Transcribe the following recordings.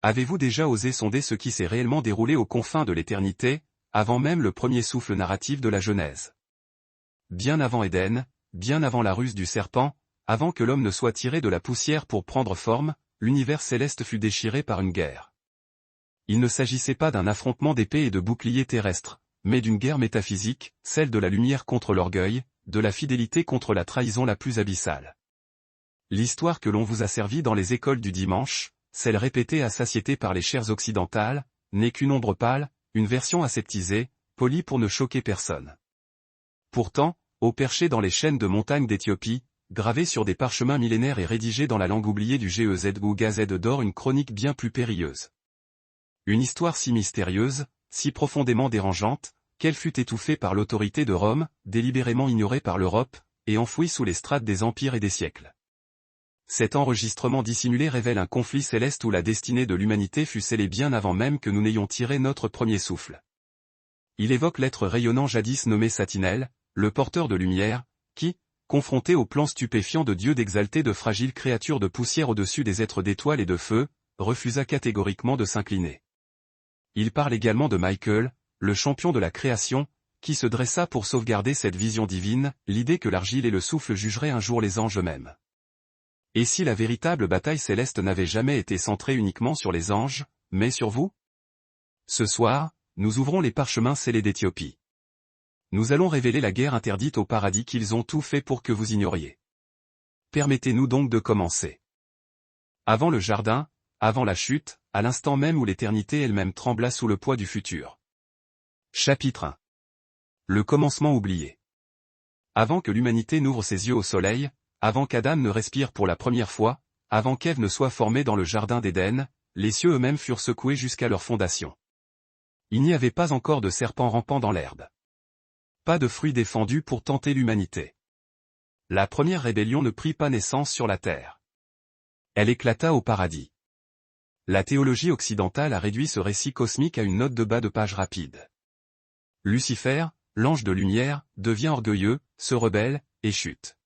Avez-vous déjà osé sonder ce qui s'est réellement déroulé aux confins de l'éternité, avant même le premier souffle narratif de la Genèse? Bien avant Éden, bien avant la ruse du serpent, avant que l'homme ne soit tiré de la poussière pour prendre forme, l'univers céleste fut déchiré par une guerre. Il ne s'agissait pas d'un affrontement d'épées et de boucliers terrestres, mais d'une guerre métaphysique, celle de la lumière contre l'orgueil, de la fidélité contre la trahison la plus abyssale. L'histoire que l'on vous a servie dans les écoles du dimanche, celle répétée à satiété par les chaires occidentales, n'est qu'une ombre pâle, une version aseptisée, polie pour ne choquer personne. Pourtant, haut perché dans les chaînes de montagnes d'Éthiopie, gravé sur des parchemins millénaires et rédigé dans la langue oubliée du GEZ ou Gazette d'or, une chronique bien plus périlleuse. Une histoire si mystérieuse, si profondément dérangeante, qu'elle fut étouffée par l'autorité de Rome, délibérément ignorée par l'Europe, et enfouie sous les strates des empires et des siècles. Cet enregistrement dissimulé révèle un conflit céleste où la destinée de l'humanité fut scellée bien avant même que nous n'ayons tiré notre premier souffle. Il évoque l'être rayonnant jadis nommé Satinel, le porteur de lumière, qui, confronté au plan stupéfiant de Dieu d'exalter de fragiles créatures de poussière au-dessus des êtres d'étoiles et de feu, refusa catégoriquement de s'incliner. Il parle également de Michael, le champion de la création, qui se dressa pour sauvegarder cette vision divine, l'idée que l'argile et le souffle jugeraient un jour les anges eux-mêmes. Et si la véritable bataille céleste n'avait jamais été centrée uniquement sur les anges, mais sur vous? Ce soir, nous ouvrons les parchemins scellés d'Éthiopie. Nous allons révéler la guerre interdite au paradis qu'ils ont tout fait pour que vous ignoriez. Permettez-nous donc de commencer. Avant le jardin, avant la chute, à l'instant même où l'éternité elle-même trembla sous le poids du futur. Chapitre 1. Le commencement oublié. Avant que l'humanité n'ouvre ses yeux au soleil, avant qu'Adam ne respire pour la première fois, avant qu'Ève ne soit formée dans le jardin d'Éden, les cieux eux-mêmes furent secoués jusqu'à leur fondation. Il n'y avait pas encore de serpents rampant dans l'herbe. Pas de fruits défendus pour tenter l'humanité. La première rébellion ne prit pas naissance sur la terre. Elle éclata au paradis. La théologie occidentale a réduit ce récit cosmique à une note de bas de page rapide. Lucifer, l'ange de lumière, devient orgueilleux, se rebelle, et chute.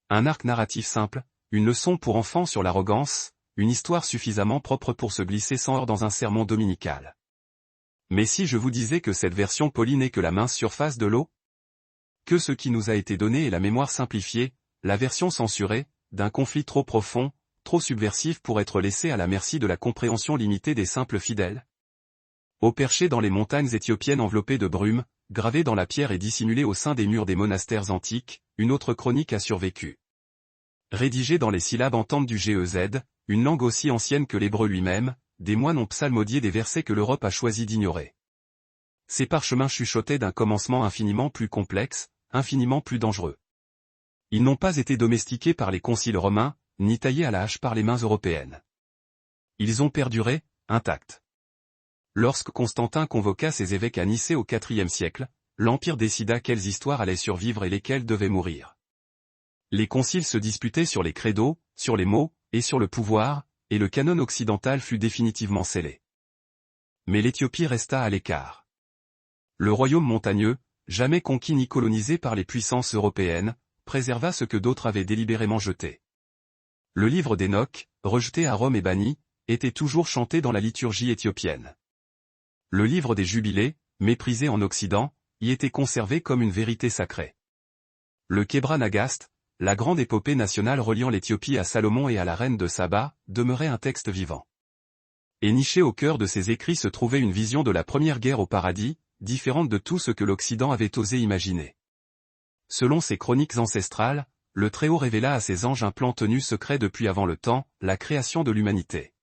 Un arc narratif simple, une leçon pour enfants sur l'arrogance, une histoire suffisamment propre pour se glisser sans heurts dans un sermon dominical. Mais si je vous disais que cette version polie n'est que la mince surface de l'eau? Que ce qui nous a été donné est la mémoire simplifiée, la version censurée, d'un conflit trop profond, trop subversif pour être laissé à la merci de la compréhension limitée des simples fidèles? Au perché dans les montagnes éthiopiennes enveloppées de brume, gravée dans la pierre et dissimulée au sein des murs des monastères antiques, une autre chronique a survécu. Rédigée dans les syllabes ententes du GEZ, une langue aussi ancienne que l'hébreu lui-même, des moines ont psalmodié des versets que l'Europe a choisi d'ignorer. Ces parchemins chuchotaient d'un commencement infiniment plus complexe, infiniment plus dangereux. Ils n'ont pas été domestiqués par les conciles romains, ni taillés à la hache par les mains européennes. Ils ont perduré, intacts. Lorsque Constantin convoqua ses évêques à Nicée au IVe siècle, l'Empire décida quelles histoires allaient survivre et lesquelles devaient mourir. Les conciles se disputaient sur les credos, sur les mots, et sur le pouvoir, et le canon occidental fut définitivement scellé. Mais l'Éthiopie resta à l'écart. Le royaume montagneux, jamais conquis ni colonisé par les puissances européennes, préserva ce que d'autres avaient délibérément jeté. Le livre d'Enoch, rejeté à Rome et banni, était toujours chanté dans la liturgie éthiopienne. Le livre des Jubilés, méprisé en Occident, y était conservé comme une vérité sacrée. Le Kebra Nagast, la grande épopée nationale reliant l'Éthiopie à Salomon et à la reine de Saba, demeurait un texte vivant. Et niché au cœur de ces écrits se trouvait une vision de la première guerre au paradis, différente de tout ce que l'Occident avait osé imaginer. Selon ces chroniques ancestrales, le Très-Haut révéla à ses anges un plan tenu secret depuis avant le temps, la création de l'humanité.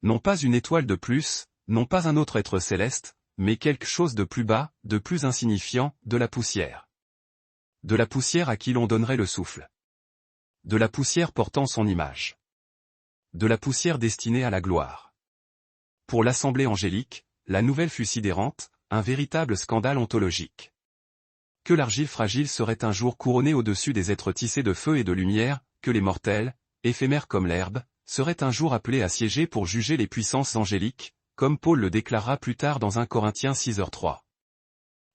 Non pas une étoile de plus, non pas un autre être céleste, mais quelque chose de plus bas, de plus insignifiant, de la poussière. De la poussière à qui l'on donnerait le souffle. De la poussière portant son image. De la poussière destinée à la gloire. Pour l'assemblée angélique, la nouvelle fut sidérante, un véritable scandale ontologique. Que l'argile fragile serait un jour couronnée au-dessus des êtres tissés de feu et de lumière, que les mortels, éphémères comme l'herbe, seraient un jour appelés à siéger pour juger les puissances angéliques, comme Paul le déclara plus tard dans 1 Corinthiens 6h3.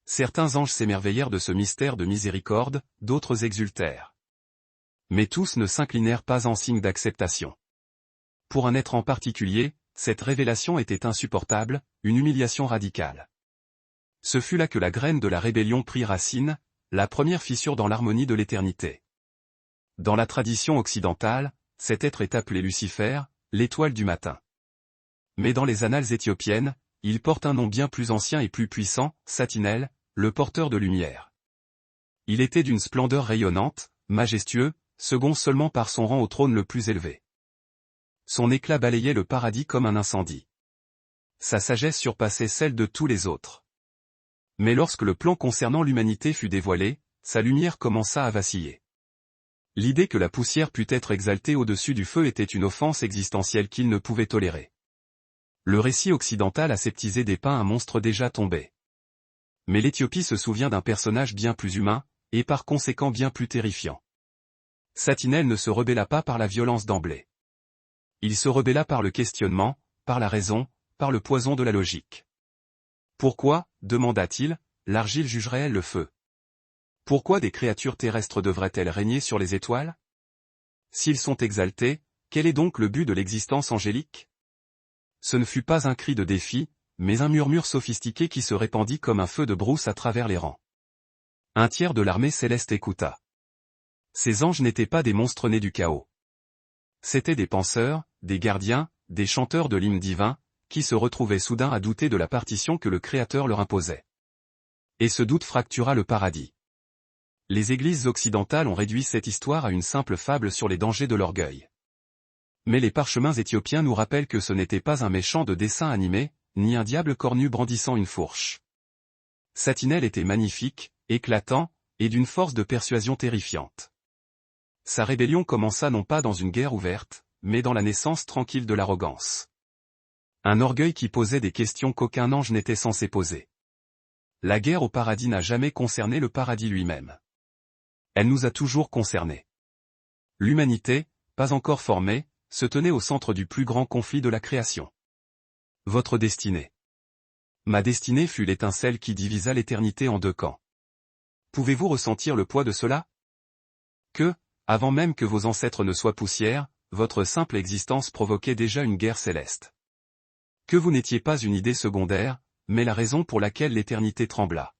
Certains anges s'émerveillèrent de ce mystère de miséricorde, d'autres exultèrent. Mais tous ne s'inclinèrent pas en signe d'acceptation. Pour un être en particulier, cette révélation était insupportable, une humiliation radicale. Ce fut là que la graine de la rébellion prit racine, la première fissure dans l'harmonie de l'éternité. Dans la tradition occidentale, cet être est appelé Lucifer, l'étoile du matin. Mais dans les annales éthiopiennes, il porte un nom bien plus ancien et plus puissant, Satinel, le porteur de lumière. Il était d'une splendeur rayonnante, majestueux, second seulement par son rang au trône le plus élevé. Son éclat balayait le paradis comme un incendie. Sa sagesse surpassait celle de tous les autres. Mais lorsque le plan concernant l'humanité fut dévoilé, sa lumière commença à vaciller. L'idée que la poussière pût être exaltée au-dessus du feu était une offense existentielle qu'il ne pouvait tolérer. Le récit occidental aseptisé dépeint un monstre déjà tombé. Mais l'Éthiopie se souvient d'un personnage bien plus humain, et par conséquent bien plus terrifiant. Satinel ne se rebella pas par la violence d'emblée. Il se rebella par le questionnement, par la raison, par le poison de la logique. Pourquoi, demanda-t-il, l'argile jugerait-elle le feu? Pourquoi des créatures terrestres devraient-elles régner sur les étoiles? S'ils sont exaltés, quel est donc le but de l'existence angélique? Ce ne fut pas un cri de défi, mais un murmure sophistiqué qui se répandit comme un feu de brousse à travers les rangs. Un tiers de l'armée céleste écouta. Ces anges n'étaient pas des monstres nés du chaos. C'étaient des penseurs, des gardiens, des chanteurs de l'hymne divin, qui se retrouvaient soudain à douter de la partition que le Créateur leur imposait. Et ce doute fractura le paradis. Les églises occidentales ont réduit cette histoire à une simple fable sur les dangers de l'orgueil. Mais les parchemins éthiopiens nous rappellent que ce n'était pas un méchant de dessin animé, ni un diable cornu brandissant une fourche. Satinel était magnifique, éclatant, et d'une force de persuasion terrifiante. Sa rébellion commença non pas dans une guerre ouverte, mais dans la naissance tranquille de l'arrogance. Un orgueil qui posait des questions qu'aucun ange n'était censé poser. La guerre au paradis n'a jamais concerné le paradis lui-même. Elle nous a toujours concernés. L'humanité, pas encore formée, se tenait au centre du plus grand conflit de la création. Votre destinée. Ma destinée fut l'étincelle qui divisa l'éternité en deux camps. Pouvez-vous ressentir le poids de cela? Que, avant même que vos ancêtres ne soient poussière, votre simple existence provoquait déjà une guerre céleste. Que vous n'étiez pas une idée secondaire, mais la raison pour laquelle l'éternité trembla.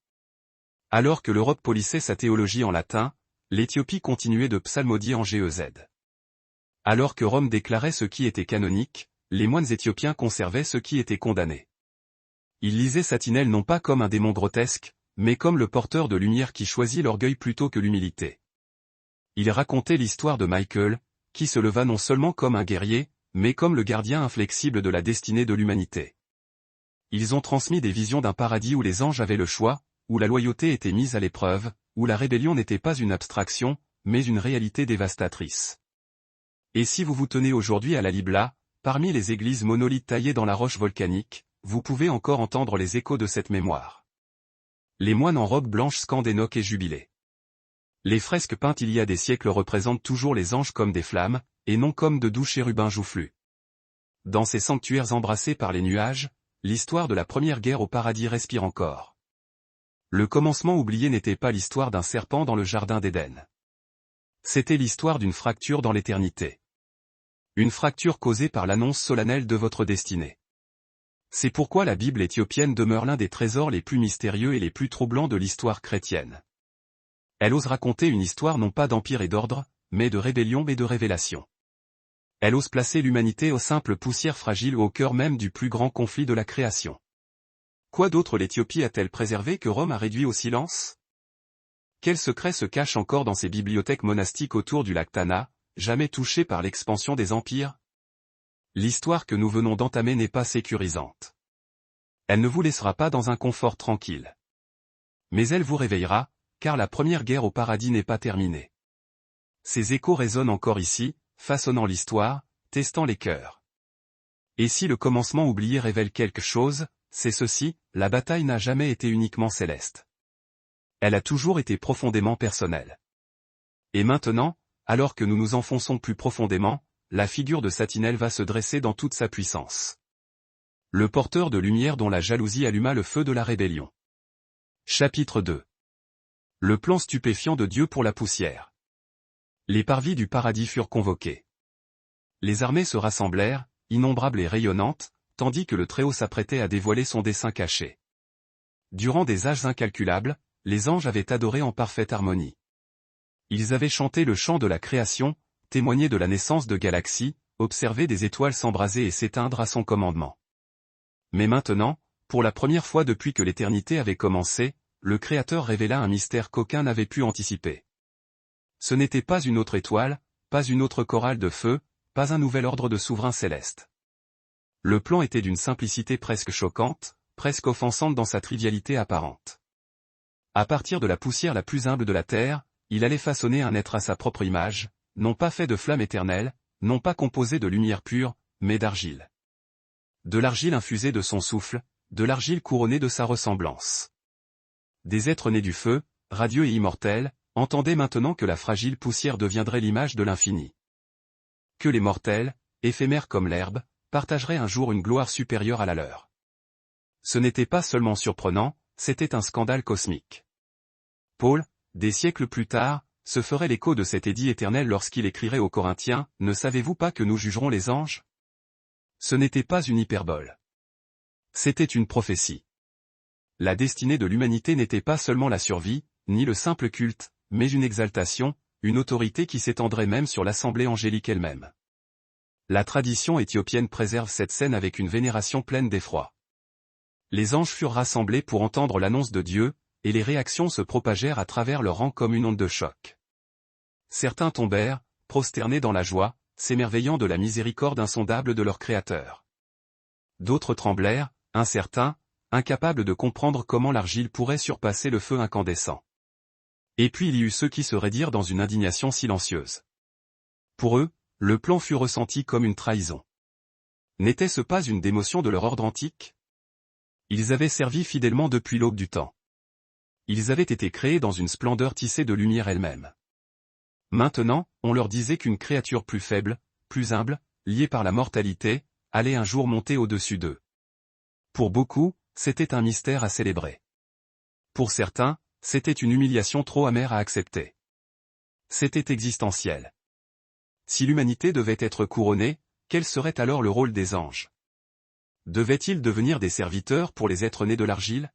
Alors que l'Europe polissait sa théologie en latin, l'Éthiopie continuait de psalmodier en GEZ. Alors que Rome déclarait ce qui était canonique, les moines éthiopiens conservaient ce qui était condamné. Ils lisaient Satinel non pas comme un démon grotesque, mais comme le porteur de lumière qui choisit l'orgueil plutôt que l'humilité. Ils racontaient l'histoire de Michael, qui se leva non seulement comme un guerrier, mais comme le gardien inflexible de la destinée de l'humanité. Ils ont transmis des visions d'un paradis où les anges avaient le choix, où la loyauté était mise à l'épreuve, où la rébellion n'était pas une abstraction, mais une réalité dévastatrice. Et si vous vous tenez aujourd'hui à la Libla, parmi les églises monolithes taillées dans la roche volcanique, vous pouvez encore entendre les échos de cette mémoire. Les moines en robe blanche scandent Enoch et jubilé. Les fresques peintes il y a des siècles représentent toujours les anges comme des flammes, et non comme de doux chérubins joufflus. Dans ces sanctuaires embrassés par les nuages, l'histoire de la première guerre au paradis respire encore. Le commencement oublié n'était pas l'histoire d'un serpent dans le jardin d'Éden. C'était l'histoire d'une fracture dans l'éternité. Une fracture causée par l'annonce solennelle de votre destinée. C'est pourquoi la Bible éthiopienne demeure l'un des trésors les plus mystérieux et les plus troublants de l'histoire chrétienne. Elle ose raconter une histoire non pas d'empire et d'ordre, mais de rébellion et de révélation. Elle ose placer l'humanité aux simples poussières fragiles au cœur même du plus grand conflit de la création. Quoi d'autre l'Éthiopie a-t-elle préservé que Rome a réduit au silence? Quel secret se cache encore dans ces bibliothèques monastiques autour du lac Tana, jamais touchées par l'expansion des empires? L'histoire que nous venons d'entamer n'est pas sécurisante. Elle ne vous laissera pas dans un confort tranquille. Mais elle vous réveillera, car la première guerre au paradis n'est pas terminée. Ces échos résonnent encore ici, façonnant l'histoire, testant les cœurs. Et si le commencement oublié révèle quelque chose, c'est ceci, la bataille n'a jamais été uniquement céleste. Elle a toujours été profondément personnelle. Et maintenant, alors que nous nous enfonçons plus profondément, la figure de Satinel va se dresser dans toute sa puissance. Le porteur de lumière dont la jalousie alluma le feu de la rébellion. Chapitre 2. Le plan stupéfiant de Dieu pour la poussière. Les parvis du paradis furent convoqués. Les armées se rassemblèrent, innombrables et rayonnantes, tandis que le Très-Haut s'apprêtait à dévoiler son dessein caché. Durant des âges incalculables, les anges avaient adoré en parfaite harmonie. Ils avaient chanté le chant de la création, témoigné de la naissance de galaxies, observé des étoiles s'embraser et s'éteindre à son commandement. Mais maintenant, pour la première fois depuis que l'éternité avait commencé, le Créateur révéla un mystère qu'aucun n'avait pu anticiper. Ce n'était pas une autre étoile, pas une autre chorale de feu, pas un nouvel ordre de souverains célestes. Le plan était d'une simplicité presque choquante, presque offensante dans sa trivialité apparente. À partir de la poussière la plus humble de la terre, il allait façonner un être à sa propre image, non pas fait de flamme éternelle, non pas composé de lumière pure, mais d'argile. De l'argile infusée de son souffle, de l'argile couronnée de sa ressemblance. Des êtres nés du feu, radieux et immortels, entendaient maintenant que la fragile poussière deviendrait l'image de l'infini. Que les mortels, éphémères comme l'herbe, partageraient un jour une gloire supérieure à la leur. Ce n'était pas seulement surprenant, c'était un scandale cosmique. Paul, des siècles plus tard, se ferait l'écho de cet édit éternel lorsqu'il écrirait aux Corinthiens, « Ne savez-vous pas que nous jugerons les anges ?» Ce n'était pas une hyperbole. C'était une prophétie. La destinée de l'humanité n'était pas seulement la survie, ni le simple culte, mais une exaltation, une autorité qui s'étendrait même sur l'assemblée angélique elle-même. La tradition éthiopienne préserve cette scène avec une vénération pleine d'effroi. Les anges furent rassemblés pour entendre l'annonce de Dieu, et les réactions se propagèrent à travers leur rang comme une onde de choc. Certains tombèrent, prosternés dans la joie, s'émerveillant de la miséricorde insondable de leur Créateur. D'autres tremblèrent, incertains, incapables de comprendre comment l'argile pourrait surpasser le feu incandescent. Et puis il y eut ceux qui se raidirent dans une indignation silencieuse. Pour eux, le plan fut ressenti comme une trahison. N'était-ce pas une démotion de leur ordre antique? Ils avaient servi fidèlement depuis l'aube du temps. Ils avaient été créés dans une splendeur tissée de lumière elle-même. Maintenant, on leur disait qu'une créature plus faible, plus humble, liée par la mortalité, allait un jour monter au-dessus d'eux. Pour beaucoup, c'était un mystère à célébrer. Pour certains, c'était une humiliation trop amère à accepter. C'était existentiel. Si l'humanité devait être couronnée, quel serait alors le rôle des anges? Devaient-ils devenir des serviteurs pour les êtres nés de l'argile?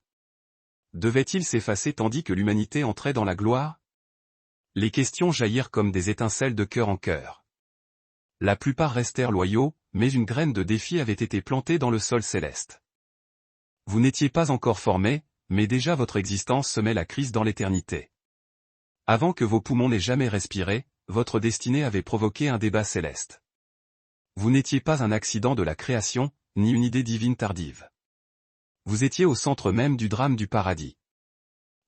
Devaient-ils s'effacer tandis que l'humanité entrait dans la gloire? Les questions jaillirent comme des étincelles de cœur en cœur. La plupart restèrent loyaux, mais une graine de défi avait été plantée dans le sol céleste. Vous n'étiez pas encore formés, mais déjà votre existence semait la crise dans l'éternité. Avant que vos poumons n'aient jamais respiré, votre destinée avait provoqué un débat céleste. Vous n'étiez pas un accident de la création, ni une idée divine tardive. Vous étiez au centre même du drame du paradis.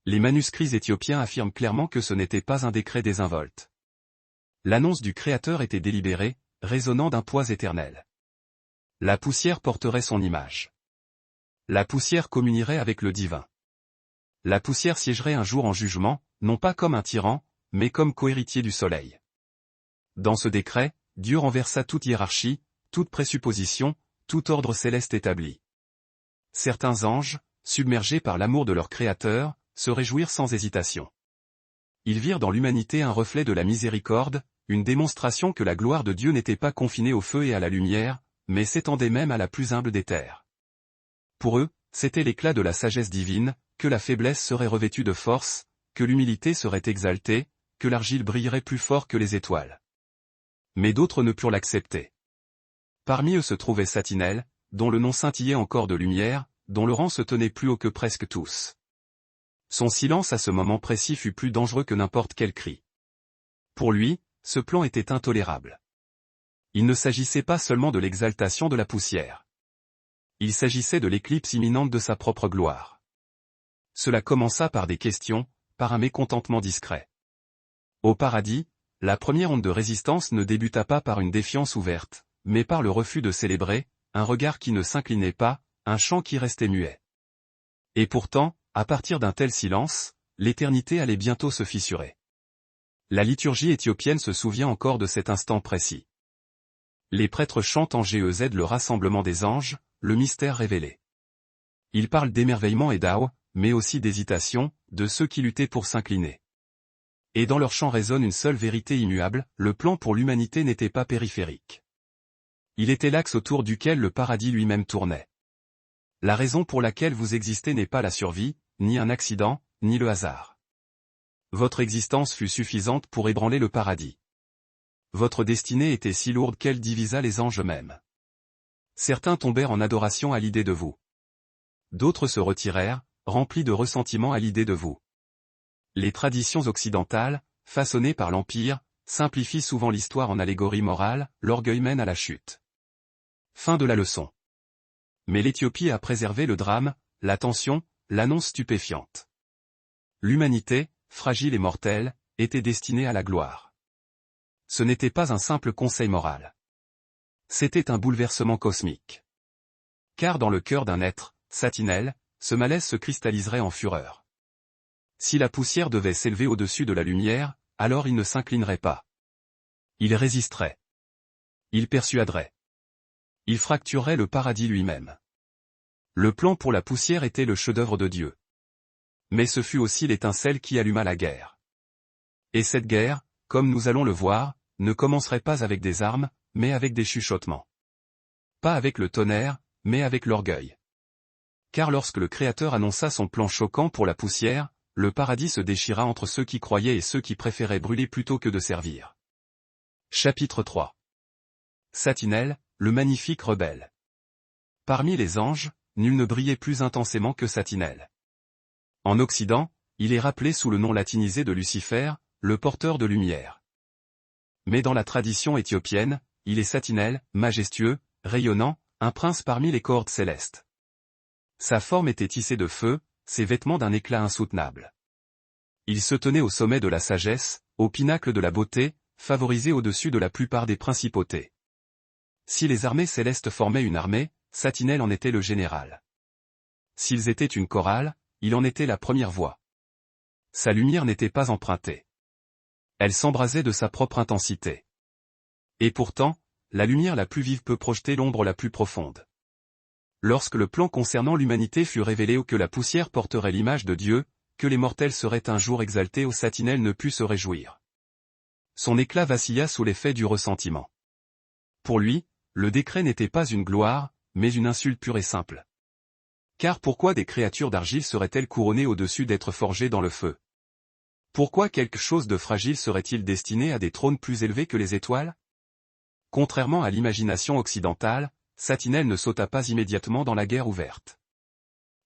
Les manuscrits éthiopiens affirment clairement que ce n'était pas un décret désinvolte. L'annonce du Créateur était délibérée, résonnant d'un poids éternel. La poussière porterait son image. La poussière communierait avec le divin. La poussière siégerait un jour en jugement, non pas comme un tyran, mais comme cohéritier du soleil. Dans ce décret, Dieu renversa toute hiérarchie, toute présupposition, tout ordre céleste établi. Certains anges, submergés par l'amour de leur Créateur, se réjouirent sans hésitation. Ils virent dans l'humanité un reflet de la miséricorde, une démonstration que la gloire de Dieu n'était pas confinée au feu et à la lumière, mais s'étendait même à la plus humble des terres. Pour eux, c'était l'éclat de la sagesse divine, que la faiblesse serait revêtue de force, que l'humilité serait exaltée, que l'argile brillerait plus fort que les étoiles. Mais d'autres ne purent l'accepter. Parmi eux se trouvait Satinel, dont le nom scintillait encore de lumière, dont le rang se tenait plus haut que presque tous. Son silence à ce moment précis fut plus dangereux que n'importe quel cri. Pour lui, ce plan était intolérable. Il ne s'agissait pas seulement de l'exaltation de la poussière. Il s'agissait de l'éclipse imminente de sa propre gloire. Cela commença par des questions, par un mécontentement discret. Au paradis, la première onde de résistance ne débuta pas par une défiance ouverte, mais par le refus de célébrer, un regard qui ne s'inclinait pas, un chant qui restait muet. Et pourtant, à partir d'un tel silence, l'éternité allait bientôt se fissurer. La liturgie éthiopienne se souvient encore de cet instant précis. Les prêtres chantent en GEZ le rassemblement des anges, le mystère révélé. Ils parlent d'émerveillement et d'awe, mais aussi d'hésitation, de ceux qui luttaient pour s'incliner. Et dans leur chant résonne une seule vérité immuable, le plan pour l'humanité n'était pas périphérique. Il était l'axe autour duquel le paradis lui-même tournait. La raison pour laquelle vous existez n'est pas la survie, ni un accident, ni le hasard. Votre existence fut suffisante pour ébranler le paradis. Votre destinée était si lourde qu'elle divisa les anges eux-mêmes. Certains tombèrent en adoration à l'idée de vous. D'autres se retirèrent, remplis de ressentiment à l'idée de vous. Les traditions occidentales, façonnées par l'Empire, simplifient souvent l'histoire en allégorie morale, l'orgueil mène à la chute. Fin de la leçon. Mais l'Éthiopie a préservé le drame, la tension, l'annonce stupéfiante. L'humanité, fragile et mortelle, était destinée à la gloire. Ce n'était pas un simple conseil moral. C'était un bouleversement cosmique. Car dans le cœur d'un être, Satinel, ce malaise se cristalliserait en fureur. Si la poussière devait s'élever au-dessus de la lumière, alors il ne s'inclinerait pas. Il résisterait. Il persuaderait. Il fracturerait le paradis lui-même. Le plan pour la poussière était le chef-d'œuvre de Dieu. Mais ce fut aussi l'étincelle qui alluma la guerre. Et cette guerre, comme nous allons le voir, ne commencerait pas avec des armes, mais avec des chuchotements. Pas avec le tonnerre, mais avec l'orgueil. Car lorsque le Créateur annonça son plan choquant pour la poussière, le paradis se déchira entre ceux qui croyaient et ceux qui préféraient brûler plutôt que de servir. Chapitre 3. Satinel, le magnifique rebelle. Parmi les anges, nul ne brillait plus intensément que Satinel. En Occident, il est rappelé sous le nom latinisé de Lucifer, le porteur de lumière. Mais dans la tradition éthiopienne, il est Satinel, majestueux, rayonnant, un prince parmi les cohortes célestes. Sa forme était tissée de feu, ses vêtements d'un éclat insoutenable. Il se tenait au sommet de la sagesse, au pinacle de la beauté, favorisé au-dessus de la plupart des principautés. Si les armées célestes formaient une armée, Satinel en était le général. S'ils étaient une chorale, il en était la première voix. Sa lumière n'était pas empruntée. Elle s'embrasait de sa propre intensité. Et pourtant, la lumière la plus vive peut projeter l'ombre la plus profonde. Lorsque le plan concernant l'humanité fut révélé ou que la poussière porterait l'image de Dieu, que les mortels seraient un jour exaltés, Satinel ne put se réjouir. Son éclat vacilla sous l'effet du ressentiment. Pour lui, le décret n'était pas une gloire, mais une insulte pure et simple. Car pourquoi des créatures d'argile seraient-elles couronnées au-dessus d'être forgées dans le feu? Pourquoi quelque chose de fragile serait-il destiné à des trônes plus élevés que les étoiles? Contrairement à l'imagination occidentale, Satinel ne sauta pas immédiatement dans la guerre ouverte.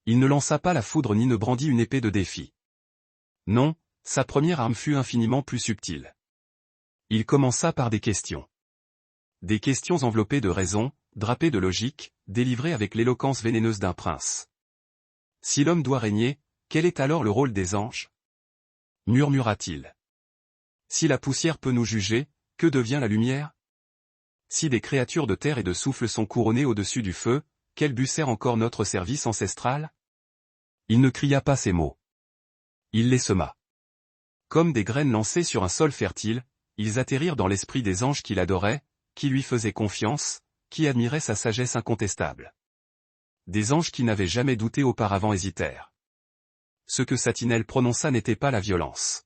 Il ne lança pas la foudre ni ne brandit une épée de défi. Non, sa première arme fut infiniment plus subtile. Il commença par des questions. Des questions enveloppées de raison, drapées de logique, délivrées avec l'éloquence vénéneuse d'un prince. Si l'homme doit régner, quel est alors le rôle des anges? Murmura-t-il. Si la poussière peut nous juger, que devient la lumière? Si des créatures de terre et de souffle sont couronnées au-dessus du feu, quel but sert encore notre service ancestral? Il ne cria pas ces mots. Il les sema. Comme des graines lancées sur un sol fertile, ils atterrirent dans l'esprit des anges qui l'adoraient, qui lui faisaient confiance, qui admiraient sa sagesse incontestable. Des anges qui n'avaient jamais douté auparavant hésitèrent. Ce que Satinel prononça n'était pas la violence.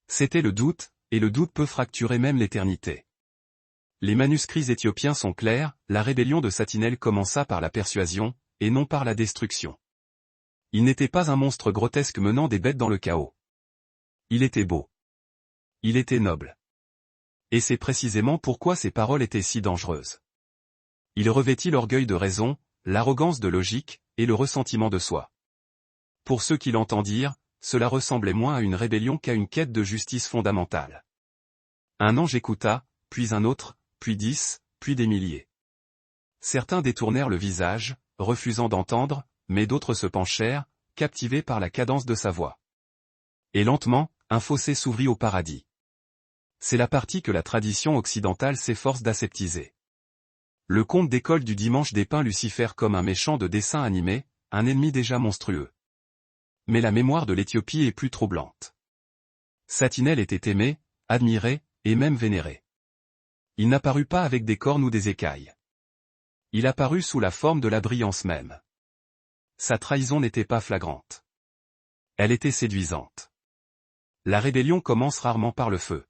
C'était le doute, et le doute peut fracturer même l'éternité. Les manuscrits éthiopiens sont clairs, la rébellion de Satinel commença par la persuasion, et non par la destruction. Il n'était pas un monstre grotesque menant des bêtes dans le chaos. Il était beau. Il était noble. Et c'est précisément pourquoi ses paroles étaient si dangereuses. Il revêtit l'orgueil de raison, l'arrogance de logique, et le ressentiment de soi. Pour ceux qui l'entendirent, cela ressemblait moins à une rébellion qu'à une quête de justice fondamentale. Un ange écouta, puis un autre, puis 10, puis des milliers. Certains détournèrent le visage, refusant d'entendre, mais d'autres se penchèrent, captivés par la cadence de sa voix. Et lentement, un fossé s'ouvrit au paradis. C'est la partie que la tradition occidentale s'efforce d'aseptiser. Le conte d'école du dimanche dépeint Lucifer comme un méchant de dessin animé, un ennemi déjà monstrueux. Mais la mémoire de l'Éthiopie est plus troublante. Satinel était aimé, admiré, et même vénéré. Il n'apparut pas avec des cornes ou des écailles. Il apparut sous la forme de la brillance même. Sa trahison n'était pas flagrante. Elle était séduisante. La rébellion commence rarement par le feu.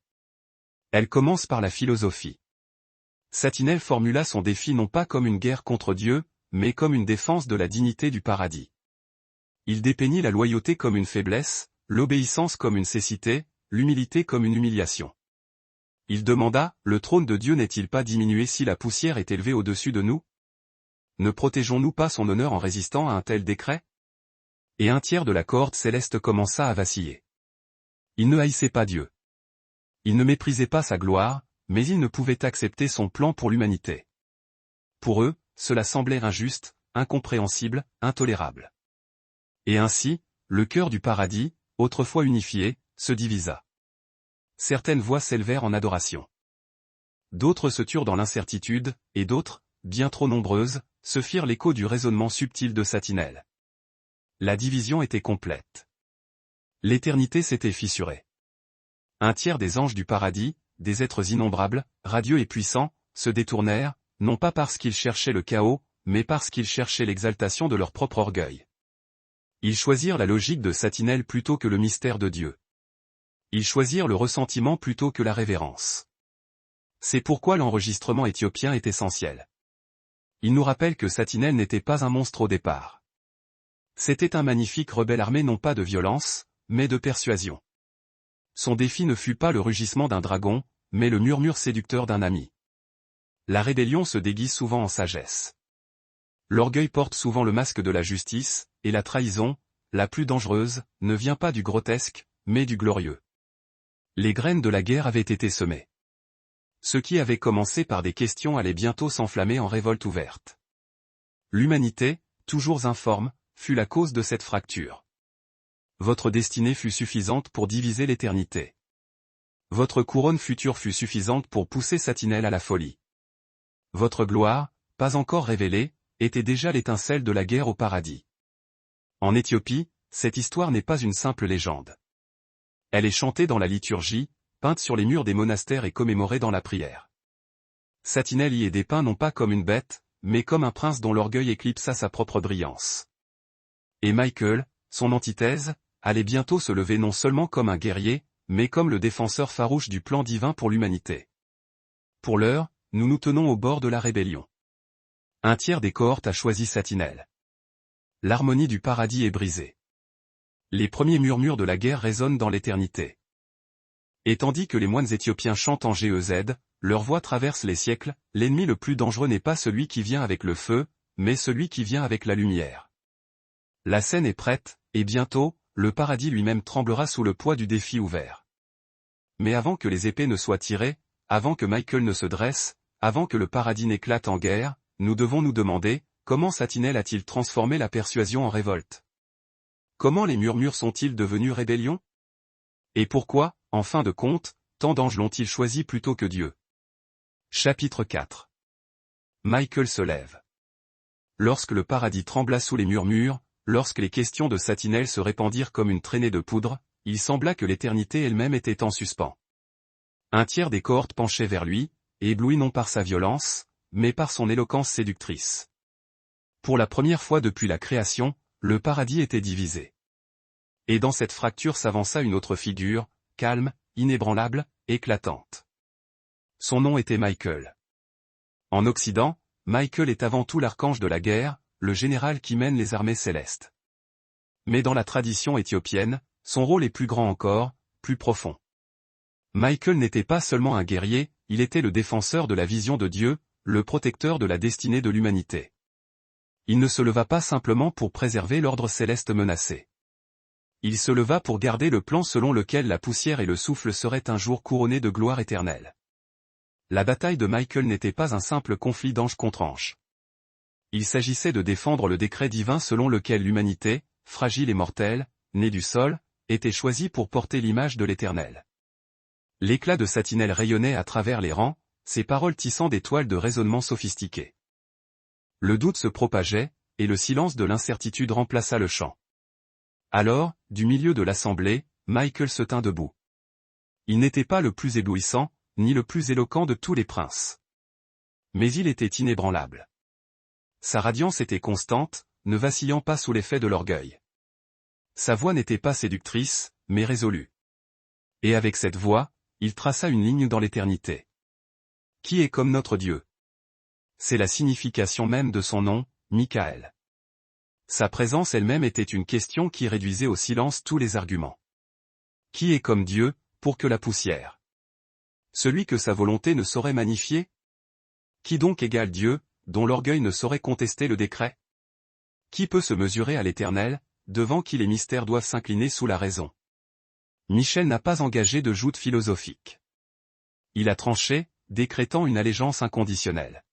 Elle commence par la philosophie. Satinel formula son défi non pas comme une guerre contre Dieu, mais comme une défense de la dignité du paradis. Il dépeignit la loyauté comme une faiblesse, l'obéissance comme une cécité, l'humilité comme une humiliation. Il demanda, le trône de Dieu n'est-il pas diminué si la poussière est élevée au-dessus de nous? Ne protégeons-nous pas son honneur en résistant à un tel décret? Et un tiers de la cohorte céleste commença à vaciller. Il ne haïssait pas Dieu. Il ne méprisait pas sa gloire, mais il ne pouvait accepter son plan pour l'humanité. Pour eux, cela semblait injuste, incompréhensible, intolérable. Et ainsi, le cœur du paradis, autrefois unifié, se divisa. Certaines voix s'élevèrent en adoration. D'autres se turent dans l'incertitude, et d'autres, bien trop nombreuses, se firent l'écho du raisonnement subtil de Satinel. La division était complète. L'éternité s'était fissurée. Un tiers des anges du paradis, des êtres innombrables, radieux et puissants, se détournèrent, non pas parce qu'ils cherchaient le chaos, mais parce qu'ils cherchaient l'exaltation de leur propre orgueil. Ils choisirent la logique de Satinel plutôt que le mystère de Dieu. Ils choisirent le ressentiment plutôt que la révérence. C'est pourquoi l'enregistrement éthiopien est essentiel. Il nous rappelle que Satinel n'était pas un monstre au départ. C'était un magnifique rebelle armé non pas de violence, mais de persuasion. Son défi ne fut pas le rugissement d'un dragon, mais le murmure séducteur d'un ami. La rébellion se déguise souvent en sagesse. L'orgueil porte souvent le masque de la justice, et la trahison, la plus dangereuse, ne vient pas du grotesque, mais du glorieux. Les graines de la guerre avaient été semées. Ce qui avait commencé par des questions allait bientôt s'enflammer en révolte ouverte. L'humanité, toujours informe, fut la cause de cette fracture. Votre destinée fut suffisante pour diviser l'éternité. Votre couronne future fut suffisante pour pousser Satinel à la folie. Votre gloire, pas encore révélée, était déjà l'étincelle de la guerre au paradis. En Éthiopie, cette histoire n'est pas une simple légende. Elle est chantée dans la liturgie, peinte sur les murs des monastères et commémorée dans la prière. Satinel y est dépeint non pas comme une bête, mais comme un prince dont l'orgueil éclipsa sa propre brillance. Et Michael, son antithèse, allait bientôt se lever non seulement comme un guerrier, mais comme le défenseur farouche du plan divin pour l'humanité. Pour l'heure, nous nous tenons au bord de la rébellion. Un tiers des cohortes a choisi Satinel. L'harmonie du paradis est brisée. Les premiers murmures de la guerre résonnent dans l'éternité. Et tandis que les moines éthiopiens chantent en GEZ, leur voix traverse les siècles, l'ennemi le plus dangereux n'est pas celui qui vient avec le feu, mais celui qui vient avec la lumière. La scène est prête, et bientôt, le paradis lui-même tremblera sous le poids du défi ouvert. Mais avant que les épées ne soient tirées, avant que Michael ne se dresse, avant que le paradis n'éclate en guerre, nous devons nous demander, comment Satinel a-t-il transformé la persuasion en révolte? Comment les murmures sont-ils devenus rébellion? Et pourquoi, en fin de compte, tant d'anges l'ont-ils choisi plutôt que Dieu? Chapitre 4. Michael se lève. Lorsque le paradis trembla sous les murmures, lorsque les questions de Satinel se répandirent comme une traînée de poudre, il sembla que l'éternité elle-même était en suspens. Un tiers des cohortes penchait vers lui, ébloui non par sa violence, mais par son éloquence séductrice. Pour la première fois depuis la création, le paradis était divisé. Et dans cette fracture s'avança une autre figure, calme, inébranlable, éclatante. Son nom était Michael. En Occident, Michael est avant tout l'archange de la guerre, le général qui mène les armées célestes. Mais dans la tradition éthiopienne, son rôle est plus grand encore, plus profond. Michael n'était pas seulement un guerrier, il était le défenseur de la vision de Dieu, le protecteur de la destinée de l'humanité. Il ne se leva pas simplement pour préserver l'ordre céleste menacé. Il se leva pour garder le plan selon lequel la poussière et le souffle seraient un jour couronnés de gloire éternelle. La bataille de Michael n'était pas un simple conflit d'ange contre ange. Il s'agissait de défendre le décret divin selon lequel l'humanité, fragile et mortelle, née du sol, était choisie pour porter l'image de l'Éternel. L'éclat de Satinel rayonnait à travers les rangs, ses paroles tissant des toiles de raisonnement sophistiquées. Le doute se propageait, et le silence de l'incertitude remplaça le chant. Alors, du milieu de l'assemblée, Michael se tint debout. Il n'était pas le plus éblouissant, ni le plus éloquent de tous les princes. Mais il était inébranlable. Sa radiance était constante, ne vacillant pas sous l'effet de l'orgueil. Sa voix n'était pas séductrice, mais résolue. Et avec cette voix, il traça une ligne dans l'éternité. Qui est comme notre Dieu? C'est la signification même de son nom, Michaël. Sa présence elle-même était une question qui réduisait au silence tous les arguments. Qui est comme Dieu, pour que la poussière? Celui que sa volonté ne saurait magnifier? Qui donc égale Dieu, dont l'orgueil ne saurait contester le décret? Qui peut se mesurer à l'Éternel, devant qui les mystères doivent s'incliner sous la raison? Michel n'a pas engagé de joute philosophique. Il a tranché, décrétant une allégeance inconditionnelle.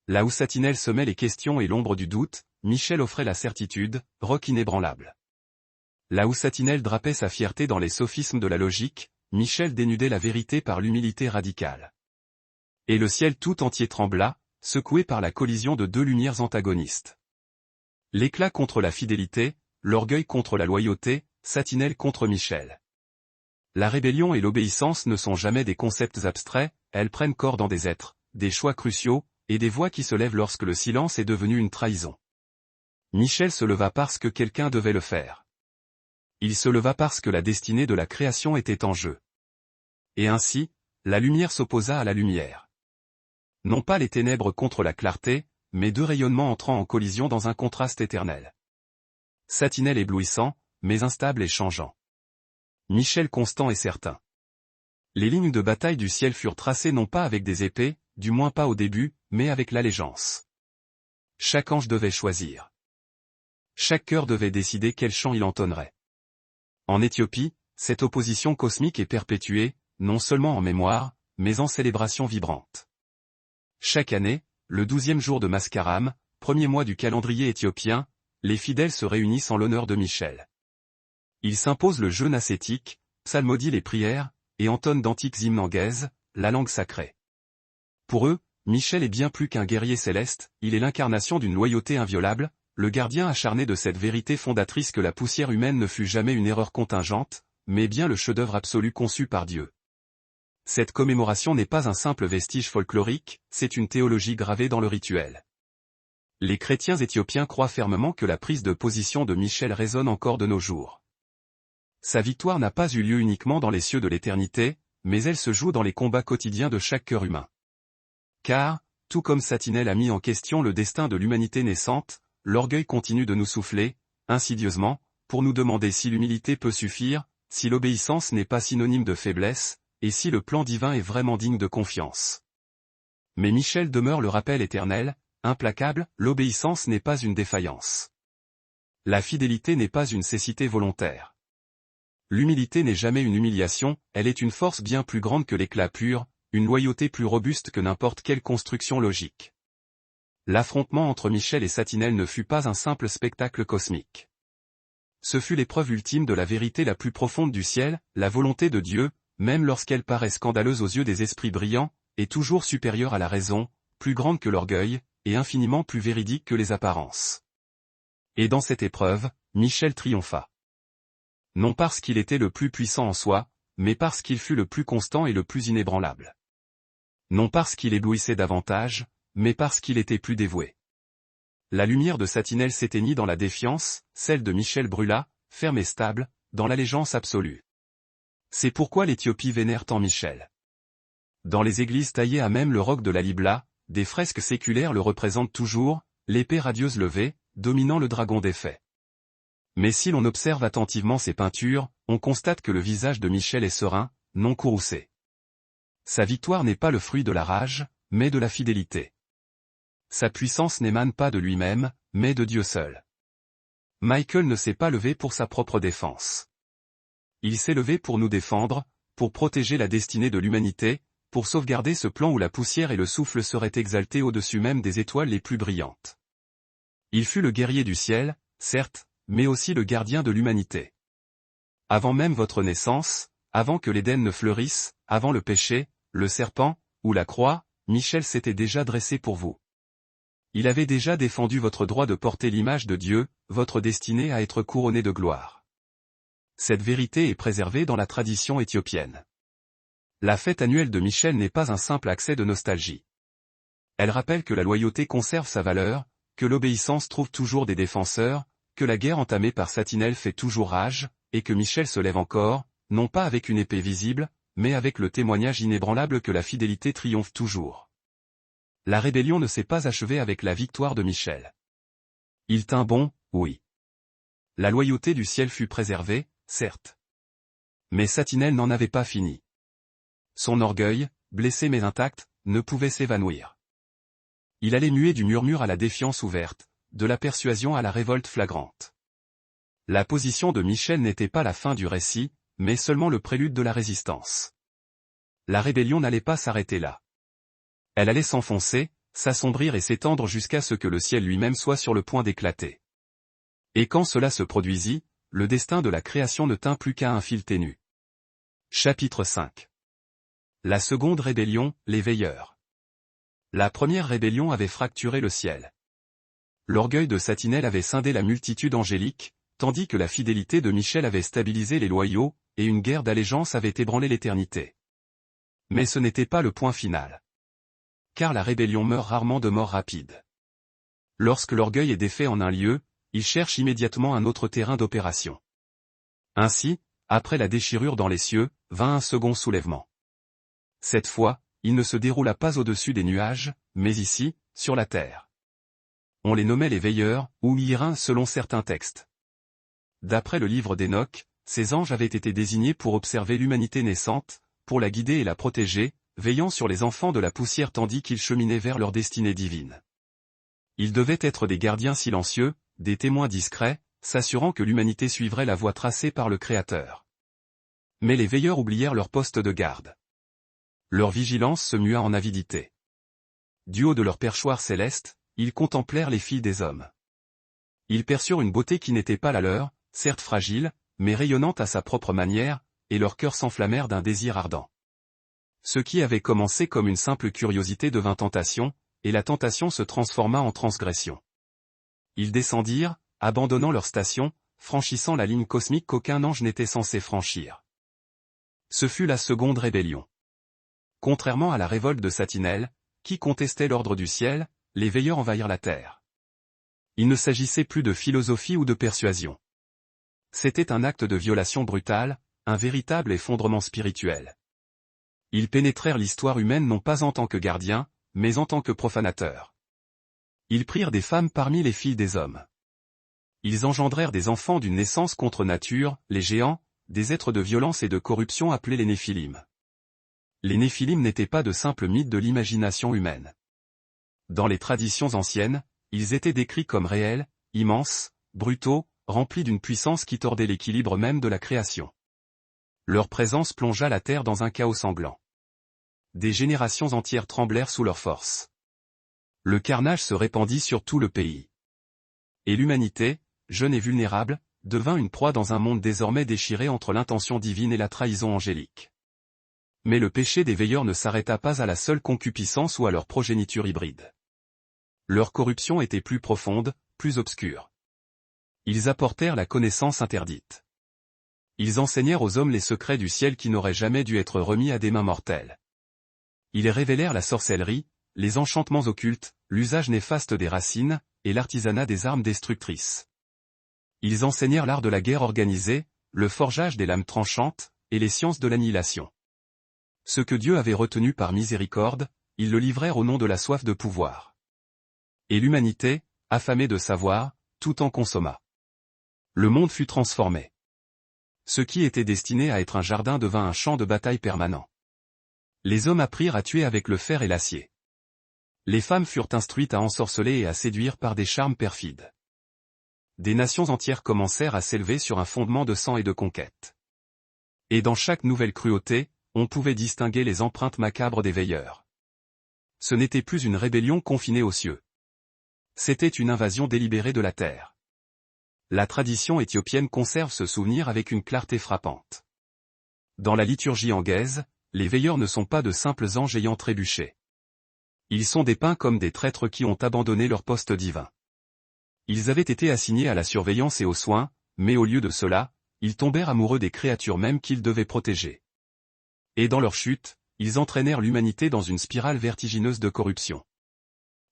Là où Satinel semait les questions et l'ombre du doute, Michel offrait la certitude, roc inébranlable. Là où Satinel drapait sa fierté dans les sophismes de la logique, Michel dénudait la vérité par l'humilité radicale. Et le ciel tout entier trembla, secoué par la collision de deux lumières antagonistes. L'éclat contre la fidélité, l'orgueil contre la loyauté, Satinel contre Michel. La rébellion et l'obéissance ne sont jamais des concepts abstraits, elles prennent corps dans des êtres, des choix cruciaux, et des voix qui se lèvent lorsque le silence est devenu une trahison. Michel se leva parce que quelqu'un devait le faire. Il se leva parce que la destinée de la création était en jeu. Et ainsi, la lumière s'opposa à la lumière. Non pas les ténèbres contre la clarté, mais deux rayonnements entrant en collision dans un contraste éternel. Satinel éblouissant, mais instable et changeant. Michel constant et certain. Les lignes de bataille du ciel furent tracées non pas avec des épées, du moins pas au début, mais avec l'allégeance. Chaque ange devait choisir. Chaque cœur devait décider quel chant il entonnerait. En Éthiopie, cette opposition cosmique est perpétuée, non seulement en mémoire, mais en célébration vibrante. Chaque année, le 12e jour de Maskaram, premier mois du calendrier éthiopien, les fidèles se réunissent en l'honneur de Michel. Ils s'imposent le jeûne ascétique, psalmodient les prières, et entonnent d'antiques hymnes en gaèze, la langue sacrée. Pour eux, Michel est bien plus qu'un guerrier céleste, il est l'incarnation d'une loyauté inviolable, le gardien acharné de cette vérité fondatrice que la poussière humaine ne fut jamais une erreur contingente, mais bien le chef-d'œuvre absolu conçu par Dieu. Cette commémoration n'est pas un simple vestige folklorique, c'est une théologie gravée dans le rituel. Les chrétiens éthiopiens croient fermement que la prise de position de Michel résonne encore de nos jours. Sa victoire n'a pas eu lieu uniquement dans les cieux de l'éternité, mais elle se joue dans les combats quotidiens de chaque cœur humain. Car, tout comme Satinel a mis en question le destin de l'humanité naissante, l'orgueil continue de nous souffler, insidieusement, pour nous demander si l'humilité peut suffire, si l'obéissance n'est pas synonyme de faiblesse, et si le plan divin est vraiment digne de confiance. Mais Michel demeure le rappel éternel, implacable, l'obéissance n'est pas une défaillance. La fidélité n'est pas une cécité volontaire. L'humilité n'est jamais une humiliation, elle est une force bien plus grande que l'éclat pur, une loyauté plus robuste que n'importe quelle construction logique. L'affrontement entre Michel et Satinel ne fut pas un simple spectacle cosmique. Ce fut l'épreuve ultime de la vérité la plus profonde du ciel, la volonté de Dieu, même lorsqu'elle paraît scandaleuse aux yeux des esprits brillants, est toujours supérieure à la raison, plus grande que l'orgueil, et infiniment plus véridique que les apparences. Et dans cette épreuve, Michel triompha. Non parce qu'il était le plus puissant en soi, mais parce qu'il fut le plus constant et le plus inébranlable. Non parce qu'il éblouissait davantage, mais parce qu'il était plus dévoué. La lumière de Satinel s'éteignit dans la défiance, celle de Michel brûla, ferme et stable, dans l'allégeance absolue. C'est pourquoi l'Éthiopie vénère tant Michel. Dans les églises taillées à même le roc de la Libla, des fresques séculaires le représentent toujours, l'épée radieuse levée, dominant le dragon défait. Mais si l'on observe attentivement ces peintures, on constate que le visage de Michel est serein, non courroucé. Sa victoire n'est pas le fruit de la rage, mais de la fidélité. Sa puissance n'émane pas de lui-même, mais de Dieu seul. Michael ne s'est pas levé pour sa propre défense. Il s'est levé pour nous défendre, pour protéger la destinée de l'humanité, pour sauvegarder ce plan où la poussière et le souffle seraient exaltés au-dessus même des étoiles les plus brillantes. Il fut le guerrier du ciel, certes, mais aussi le gardien de l'humanité. Avant même votre naissance, avant que l'Éden ne fleurisse, avant le péché, le serpent, ou la croix, Michel s'était déjà dressé pour vous. Il avait déjà défendu votre droit de porter l'image de Dieu, votre destinée à être couronné de gloire. Cette vérité est préservée dans la tradition éthiopienne. La fête annuelle de Michel n'est pas un simple accès de nostalgie. Elle rappelle que la loyauté conserve sa valeur, que l'obéissance trouve toujours des défenseurs, que la guerre entamée par Satinel fait toujours rage, et que Michel se lève encore, non pas avec une épée visible, mais avec le témoignage inébranlable que la fidélité triomphe toujours. La rébellion ne s'est pas achevée avec la victoire de Michel. Il tint bon, oui. La loyauté du ciel fut préservée, certes. Mais Satinel n'en avait pas fini. Son orgueil, blessé mais intact, ne pouvait s'évanouir. Il allait muer du murmure à la défiance ouverte, de la persuasion à la révolte flagrante. La position de Michel n'était pas la fin du récit, mais seulement le prélude de la résistance. La rébellion n'allait pas s'arrêter là. Elle allait s'enfoncer, s'assombrir et s'étendre jusqu'à ce que le ciel lui-même soit sur le point d'éclater. Et quand cela se produisit, le destin de la création ne tint plus qu'à un fil ténu. Chapitre 5. La seconde rébellion, les veilleurs. La première rébellion avait fracturé le ciel. L'orgueil de Satinel avait scindé la multitude angélique, tandis que la fidélité de Michel avait stabilisé les loyaux, et une guerre d'allégeance avait ébranlé l'éternité. Mais ce n'était pas le point final. Car la rébellion meurt rarement de mort rapide. Lorsque l'orgueil est défait en un lieu, il cherche immédiatement un autre terrain d'opération. Ainsi, après la déchirure dans les cieux, vint un second soulèvement. Cette fois, il ne se déroula pas au-dessus des nuages, mais ici, sur la terre. On les nommait les veilleurs, ou Hyrins selon certains textes. D'après le livre d'Enoch, ces anges avaient été désignés pour observer l'humanité naissante, pour la guider et la protéger, veillant sur les enfants de la poussière tandis qu'ils cheminaient vers leur destinée divine. Ils devaient être des gardiens silencieux, des témoins discrets, s'assurant que l'humanité suivrait la voie tracée par le Créateur. Mais les veilleurs oublièrent leur poste de garde. Leur vigilance se mua en avidité. Du haut de leur perchoir céleste, ils contemplèrent les filles des hommes. Ils perçurent une beauté qui n'était pas la leur, certes fragile, mais rayonnante à sa propre manière, et leurs cœurs s'enflammèrent d'un désir ardent. Ce qui avait commencé comme une simple curiosité devint tentation, et la tentation se transforma en transgression. Ils descendirent, abandonnant leur station, franchissant la ligne cosmique qu'aucun ange n'était censé franchir. Ce fut la seconde rébellion. Contrairement à la révolte de Satinel, qui contestait l'ordre du ciel, les veilleurs envahirent la terre. Il ne s'agissait plus de philosophie ou de persuasion. C'était un acte de violation brutale, un véritable effondrement spirituel. Ils pénétrèrent l'histoire humaine non pas en tant que gardiens, mais en tant que profanateurs. Ils prirent des femmes parmi les filles des hommes. Ils engendrèrent des enfants d'une naissance contre nature, les géants, des êtres de violence et de corruption appelés les Néphilim. Les Néphilim n'étaient pas de simples mythes de l'imagination humaine. Dans les traditions anciennes, ils étaient décrits comme réels, immenses, brutaux, remplis d'une puissance qui tordait l'équilibre même de la création. Leur présence plongea la terre dans un chaos sanglant. Des générations entières tremblèrent sous leur force. Le carnage se répandit sur tout le pays. Et l'humanité, jeune et vulnérable, devint une proie dans un monde désormais déchiré entre l'intention divine et la trahison angélique. Mais le péché des veilleurs ne s'arrêta pas à la seule concupiscence ou à leur progéniture hybride. Leur corruption était plus profonde, plus obscure. Ils apportèrent la connaissance interdite. Ils enseignèrent aux hommes les secrets du ciel qui n'auraient jamais dû être remis à des mains mortelles. Ils révélèrent la sorcellerie, les enchantements occultes, l'usage néfaste des racines, et l'artisanat des armes destructrices. Ils enseignèrent l'art de la guerre organisée, le forgeage des lames tranchantes, et les sciences de l'annihilation. Ce que Dieu avait retenu par miséricorde, ils le livrèrent au nom de la soif de pouvoir. Et l'humanité, affamée de savoir, tout en consomma. Le monde fut transformé. Ce qui était destiné à être un jardin devint un champ de bataille permanent. Les hommes apprirent à tuer avec le fer et l'acier. Les femmes furent instruites à ensorceler et à séduire par des charmes perfides. Des nations entières commencèrent à s'élever sur un fondement de sang et de conquête. Et dans chaque nouvelle cruauté, on pouvait distinguer les empreintes macabres des veilleurs. Ce n'était plus une rébellion confinée aux cieux. C'était une invasion délibérée de la terre. La tradition éthiopienne conserve ce souvenir avec une clarté frappante. Dans la liturgie anglaise, les veilleurs ne sont pas de simples anges ayant trébuché. Ils sont dépeints comme des traîtres qui ont abandonné leur poste divin. Ils avaient été assignés à la surveillance et aux soins, mais au lieu de cela, ils tombèrent amoureux des créatures mêmes qu'ils devaient protéger. Et dans leur chute, ils entraînèrent l'humanité dans une spirale vertigineuse de corruption.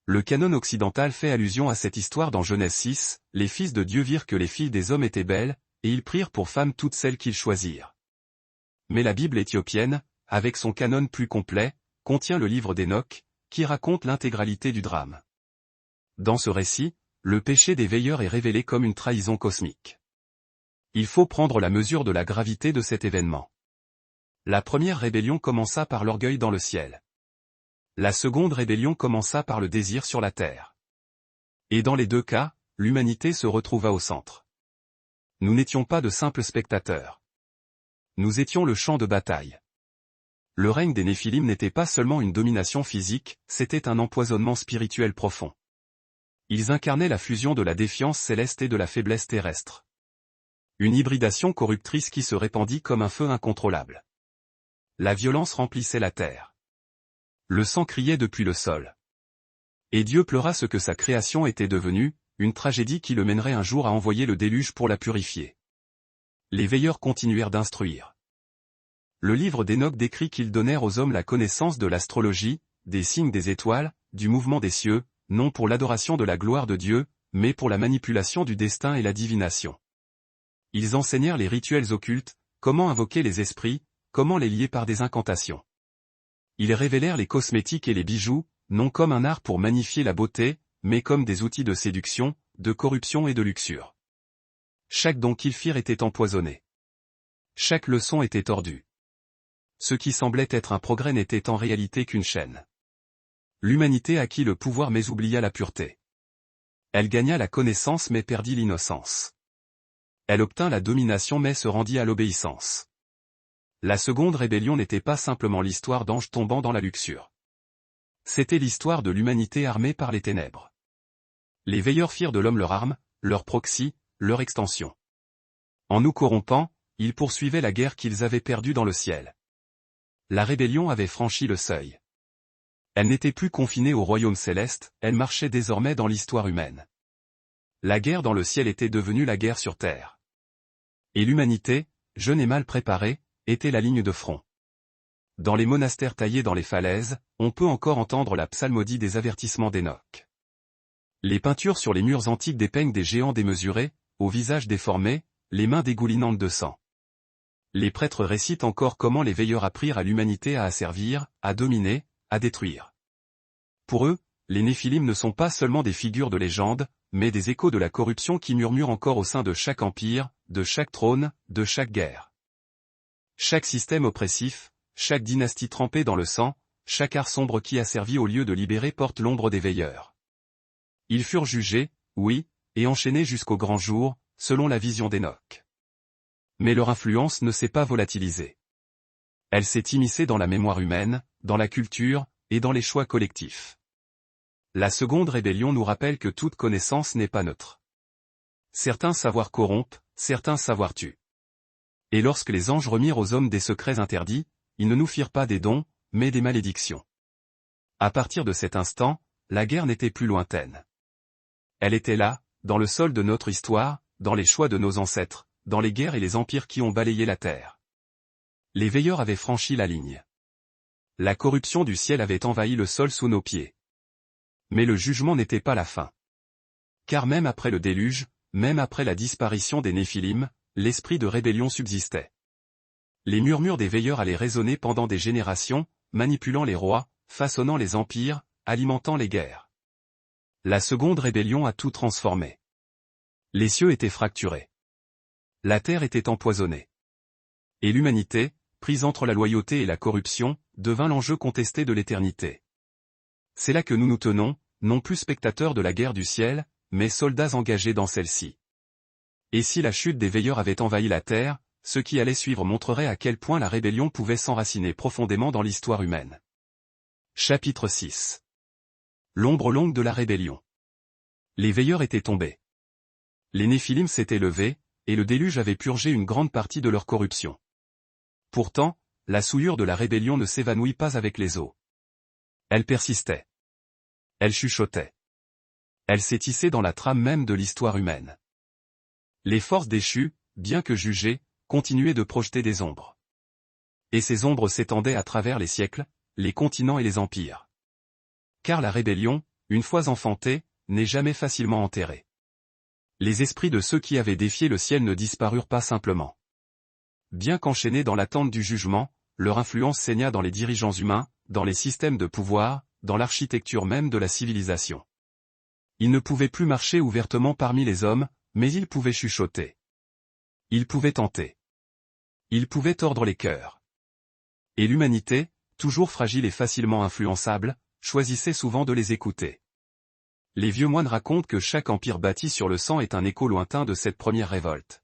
Le canon occidental fait allusion à cette histoire dans Genèse 6, les fils de Dieu virent que les filles des hommes étaient belles, et ils prirent pour femmes toutes celles qu'ils choisirent. Mais la Bible éthiopienne, avec son canon plus complet, contient le livre d'Enoch, qui raconte l'intégralité du drame. Dans ce récit, le péché des veilleurs est révélé comme une trahison cosmique. Il faut prendre la mesure de la gravité de cet événement. La première rébellion commença par l'orgueil dans le ciel. La seconde rébellion commença par le désir sur la terre. Et dans les deux cas, l'humanité se retrouva au centre. Nous n'étions pas de simples spectateurs. Nous étions le champ de bataille. Le règne des Néphilim n'était pas seulement une domination physique, c'était un empoisonnement spirituel profond. Ils incarnaient la fusion de la défiance céleste et de la faiblesse terrestre. Une hybridation corruptrice qui se répandit comme un feu incontrôlable. La violence remplissait la terre. Le sang criait depuis le sol. Et Dieu pleura ce que sa création était devenue, une tragédie qui le mènerait un jour à envoyer le déluge pour la purifier. Les veilleurs continuèrent d'instruire. Le livre d'Enoch décrit qu'ils donnèrent aux hommes la connaissance de l'astrologie, des signes des étoiles, du mouvement des cieux, non pour l'adoration de la gloire de Dieu, mais pour la manipulation du destin et la divination. Ils enseignèrent les rituels occultes, comment invoquer les esprits, comment les lier par des incantations. Ils révélèrent les cosmétiques et les bijoux, non comme un art pour magnifier la beauté, mais comme des outils de séduction, de corruption et de luxure. Chaque don qu'ils firent était empoisonné. Chaque leçon était tordue. Ce qui semblait être un progrès n'était en réalité qu'une chaîne. L'humanité acquit le pouvoir mais oublia la pureté. Elle gagna la connaissance mais perdit l'innocence. Elle obtint la domination mais se rendit à l'obéissance. La seconde rébellion n'était pas simplement l'histoire d'anges tombant dans la luxure. C'était l'histoire de l'humanité armée par les ténèbres. Les veilleurs firent de l'homme leur arme, leur proxy, leur extension. En nous corrompant, ils poursuivaient la guerre qu'ils avaient perdue dans le ciel. La rébellion avait franchi le seuil. Elle n'était plus confinée au royaume céleste, elle marchait désormais dans l'histoire humaine. La guerre dans le ciel était devenue la guerre sur terre. Et l'humanité, jeune et mal préparée, était la ligne de front. Dans les monastères taillés dans les falaises, on peut encore entendre la psalmodie des avertissements d'Enoch. Les peintures sur les murs antiques dépeignent des géants démesurés, au visage déformé, les mains dégoulinantes de sang. Les prêtres récitent encore comment les veilleurs apprirent à l'humanité à asservir, à dominer, à détruire. Pour eux, les Néphilim ne sont pas seulement des figures de légende, mais des échos de la corruption qui murmurent encore au sein de chaque empire, de chaque trône, de chaque guerre. Chaque système oppressif, chaque dynastie trempée dans le sang, chaque art sombre qui a servi au lieu de libérer porte l'ombre des veilleurs. Ils furent jugés, oui, et enchaînés jusqu'au grand jour, selon la vision d'Enoch. Mais leur influence ne s'est pas volatilisée. Elle s'est immiscée dans la mémoire humaine, dans la culture, et dans les choix collectifs. La seconde rébellion nous rappelle que toute connaissance n'est pas neutre. Certains savoirs corrompent, certains savoirs tuent. Et lorsque les anges remirent aux hommes des secrets interdits, ils ne nous firent pas des dons, mais des malédictions. À partir de cet instant, la guerre n'était plus lointaine. Elle était là, dans le sol de notre histoire, dans les choix de nos ancêtres, dans les guerres et les empires qui ont balayé la terre. Les veilleurs avaient franchi la ligne. La corruption du ciel avait envahi le sol sous nos pieds. Mais le jugement n'était pas la fin. Car même après le déluge, même après la disparition des Néphilim, l'esprit de rébellion subsistait. Les murmures des veilleurs allaient résonner pendant des générations, manipulant les rois, façonnant les empires, alimentant les guerres. La seconde rébellion a tout transformé. Les cieux étaient fracturés. La terre était empoisonnée. Et l'humanité, prise entre la loyauté et la corruption, devint l'enjeu contesté de l'éternité. C'est là que nous nous tenons, non plus spectateurs de la guerre du ciel, mais soldats engagés dans celle-ci. Et si la chute des veilleurs avait envahi la terre, ce qui allait suivre montrerait à quel point la rébellion pouvait s'enraciner profondément dans l'histoire humaine. Chapitre 6. L'ombre longue de la rébellion. Les veilleurs étaient tombés. Les Néphilim s'étaient levés, et le déluge avait purgé une grande partie de leur corruption. Pourtant, la souillure de la rébellion ne s'évanouit pas avec les eaux. Elle persistait. Elle chuchotait. Elle s'est tissée dans la trame même de l'histoire humaine. Les forces déchues, bien que jugées, continuaient de projeter des ombres. Et ces ombres s'étendaient à travers les siècles, les continents et les empires. Car la rébellion, une fois enfantée, n'est jamais facilement enterrée. Les esprits de ceux qui avaient défié le ciel ne disparurent pas simplement. Bien qu'enchaînés dans l'attente du jugement, leur influence saigna dans les dirigeants humains, dans les systèmes de pouvoir, dans l'architecture même de la civilisation. Ils ne pouvaient plus marcher ouvertement parmi les hommes, mais ils pouvaient chuchoter. Ils pouvaient tenter. Ils pouvaient tordre les cœurs. Et l'humanité, toujours fragile et facilement influençable, choisissait souvent de les écouter. Les vieux moines racontent que chaque empire bâti sur le sang est un écho lointain de cette première révolte.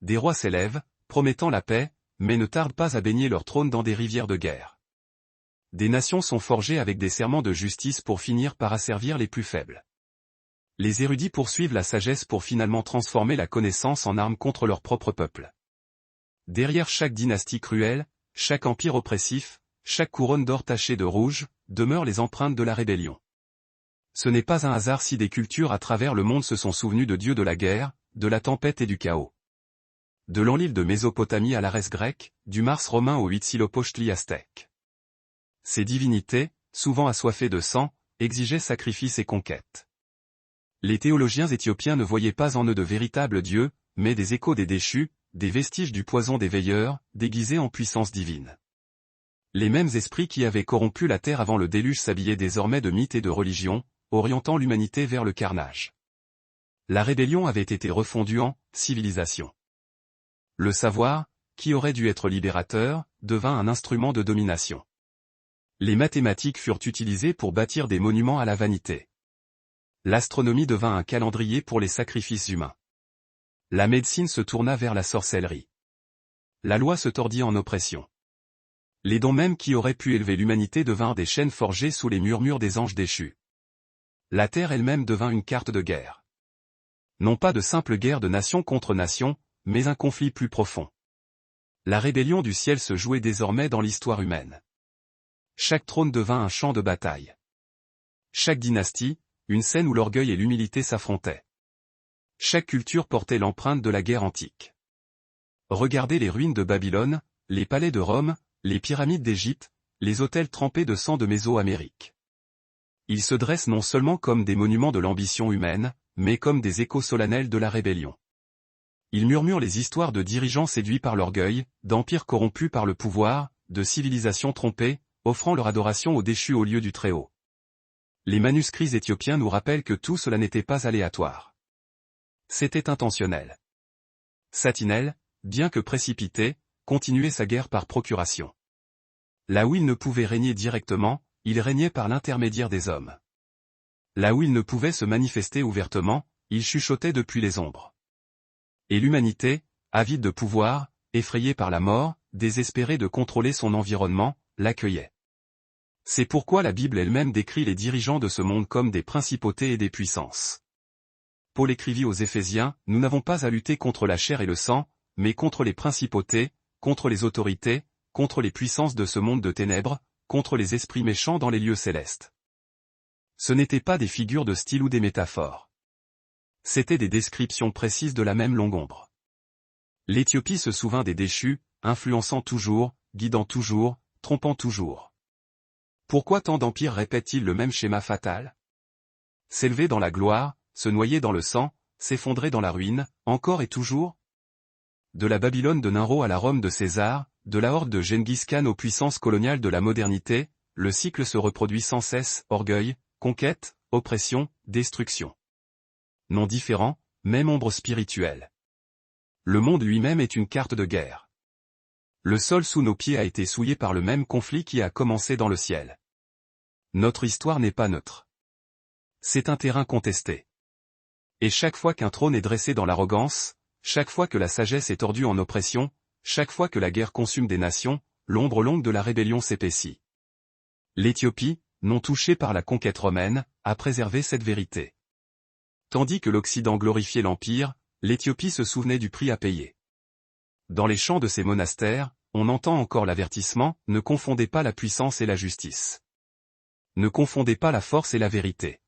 Des rois s'élèvent, promettant la paix, mais ne tardent pas à baigner leur trône dans des rivières de guerre. Des nations sont forgées avec des serments de justice pour finir par asservir les plus faibles. Les érudits poursuivent la sagesse pour finalement transformer la connaissance en arme contre leur propre peuple. Derrière chaque dynastie cruelle, chaque empire oppressif, chaque couronne d'or tachée de rouge, demeurent les empreintes de la rébellion. Ce n'est pas un hasard si des cultures à travers le monde se sont souvenues de Dieu de la guerre, de la tempête et du chaos. De l'Enlil de Mésopotamie à l'Arès grec, du Mars romain au Huitzilopochtli aztèque. Ces divinités, souvent assoiffées de sang, exigeaient sacrifices et conquêtes. Les théologiens éthiopiens ne voyaient pas en eux de véritables dieux, mais des échos des déchus, des vestiges du poison des veilleurs, déguisés en puissance divine. Les mêmes esprits qui avaient corrompu la terre avant le déluge s'habillaient désormais de mythes et de religions, orientant l'humanité vers le carnage. La rébellion avait été refondue en civilisation. Le savoir, qui aurait dû être libérateur, devint un instrument de domination. Les mathématiques furent utilisées pour bâtir des monuments à la vanité. L'astronomie devint un calendrier pour les sacrifices humains. La médecine se tourna vers la sorcellerie. La loi se tordit en oppression. Les dons mêmes qui auraient pu élever l'humanité devinrent des chaînes forgées sous les murmures des anges déchus. La terre elle-même devint une carte de guerre. Non pas de simple guerre de nation contre nation, mais un conflit plus profond. La rébellion du ciel se jouait désormais dans l'histoire humaine. Chaque trône devint un champ de bataille. Chaque dynastie, une scène où l'orgueil et l'humilité s'affrontaient. Chaque culture portait l'empreinte de la guerre antique. Regardez les ruines de Babylone, les palais de Rome, les pyramides d'Égypte, les autels trempés de sang de Mésoamérique. Ils se dressent non seulement comme des monuments de l'ambition humaine, mais comme des échos solennels de la rébellion. Ils murmurent les histoires de dirigeants séduits par l'orgueil, d'empires corrompus par le pouvoir, de civilisations trompées, offrant leur adoration aux déchus au lieu du Très-Haut. Les manuscrits éthiopiens nous rappellent que tout cela n'était pas aléatoire. C'était intentionnel. Satinel, bien que précipité, continuait sa guerre par procuration. Là où il ne pouvait régner directement, il régnait par l'intermédiaire des hommes. Là où il ne pouvait se manifester ouvertement, il chuchotait depuis les ombres. Et l'humanité, avide de pouvoir, effrayée par la mort, désespérée de contrôler son environnement, l'accueillait. C'est pourquoi la Bible elle-même décrit les dirigeants de ce monde comme des principautés et des puissances. Paul écrivit aux Éphésiens, « Nous n'avons pas à lutter contre la chair et le sang, mais contre les principautés, contre les autorités, contre les puissances de ce monde de ténèbres, contre les esprits méchants dans les lieux célestes. » Ce n'étaient pas des figures de style ou des métaphores. C'étaient des descriptions précises de la même longue ombre. L'Éthiopie se souvint des déchus, influençant toujours, guidant toujours, trompant toujours. Pourquoi tant d'empires répètent-ils le même schéma fatal? S'élever dans la gloire, se noyer dans le sang, s'effondrer dans la ruine, encore et toujours? De la Babylone de Ninro à la Rome de César, de la horde de Gengis Khan aux puissances coloniales de la modernité, le cycle se reproduit sans cesse, orgueil, conquête, oppression, destruction. Non différent, même ombre spirituelle. Le monde lui-même est une carte de guerre. Le sol sous nos pieds a été souillé par le même conflit qui a commencé dans le ciel. Notre histoire n'est pas neutre. C'est un terrain contesté. Et chaque fois qu'un trône est dressé dans l'arrogance, chaque fois que la sagesse est tordue en oppression, chaque fois que la guerre consume des nations, l'ombre longue de la rébellion s'épaissit. L'Éthiopie, non touchée par la conquête romaine, a préservé cette vérité. Tandis que l'Occident glorifiait l'Empire, l'Éthiopie se souvenait du prix à payer. Dans les chants de ces monastères, on entend encore l'avertissement, ne confondez pas la puissance et la justice. Ne confondez pas la force et la vérité.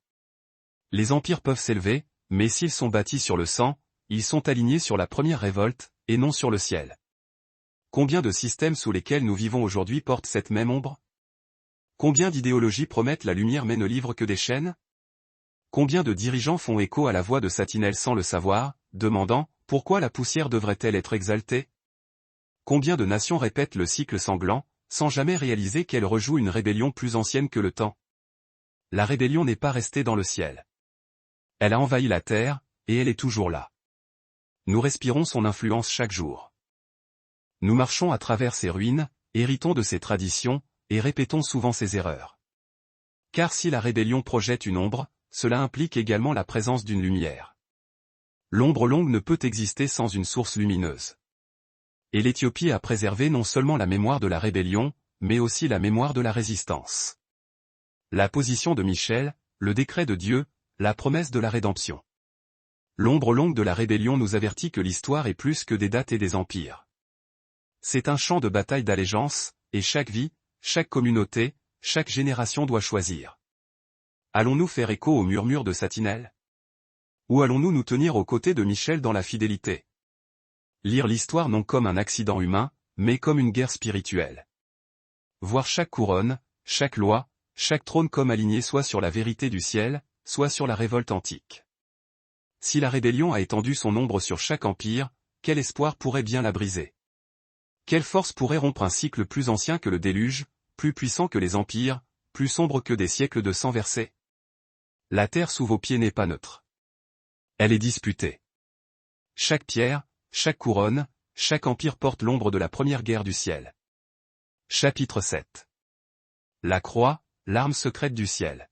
Les empires peuvent s'élever, mais s'ils sont bâtis sur le sang, ils sont alignés sur la première révolte, et non sur le ciel. Combien de systèmes sous lesquels nous vivons aujourd'hui portent cette même ombre? Combien d'idéologies promettent la lumière mais ne livrent que des chaînes? Combien de dirigeants font écho à la voix de Satinel sans le savoir, demandant « Pourquoi la poussière devrait-elle être exaltée ?» Combien de nations répètent le cycle sanglant, sans jamais réaliser qu'elles rejouent une rébellion plus ancienne que le temps? La rébellion n'est pas restée dans le ciel. Elle a envahi la terre, et elle est toujours là. Nous respirons son influence chaque jour. Nous marchons à travers ses ruines, héritons de ses traditions, et répétons souvent ses erreurs. Car si la rébellion projette une ombre, cela implique également la présence d'une lumière. L'ombre longue ne peut exister sans une source lumineuse. Et l'Éthiopie a préservé non seulement la mémoire de la rébellion, mais aussi la mémoire de la résistance. La position de Michel, le décret de Dieu, la promesse de la rédemption. L'ombre longue de la rébellion nous avertit que l'histoire est plus que des dates et des empires. C'est un champ de bataille d'allégeance, et chaque vie, chaque communauté, chaque génération doit choisir. Allons-nous faire écho au murmure de Satinel? Ou allons-nous nous tenir aux côtés de Michel dans la fidélité? Lire l'histoire non comme un accident humain, mais comme une guerre spirituelle. Voir chaque couronne, chaque loi, chaque trône comme aligné soit sur la vérité du ciel, soit sur la révolte antique. Si la rébellion a étendu son ombre sur chaque empire, quel espoir pourrait bien la briser? Quelle force pourrait rompre un cycle plus ancien que le déluge, plus puissant que les empires, plus sombre que des siècles de sang versé? La terre sous vos pieds n'est pas neutre. Elle est disputée. Chaque pierre, chaque couronne, chaque empire porte l'ombre de la première guerre du ciel. Chapitre 7. La croix, l'arme secrète du ciel.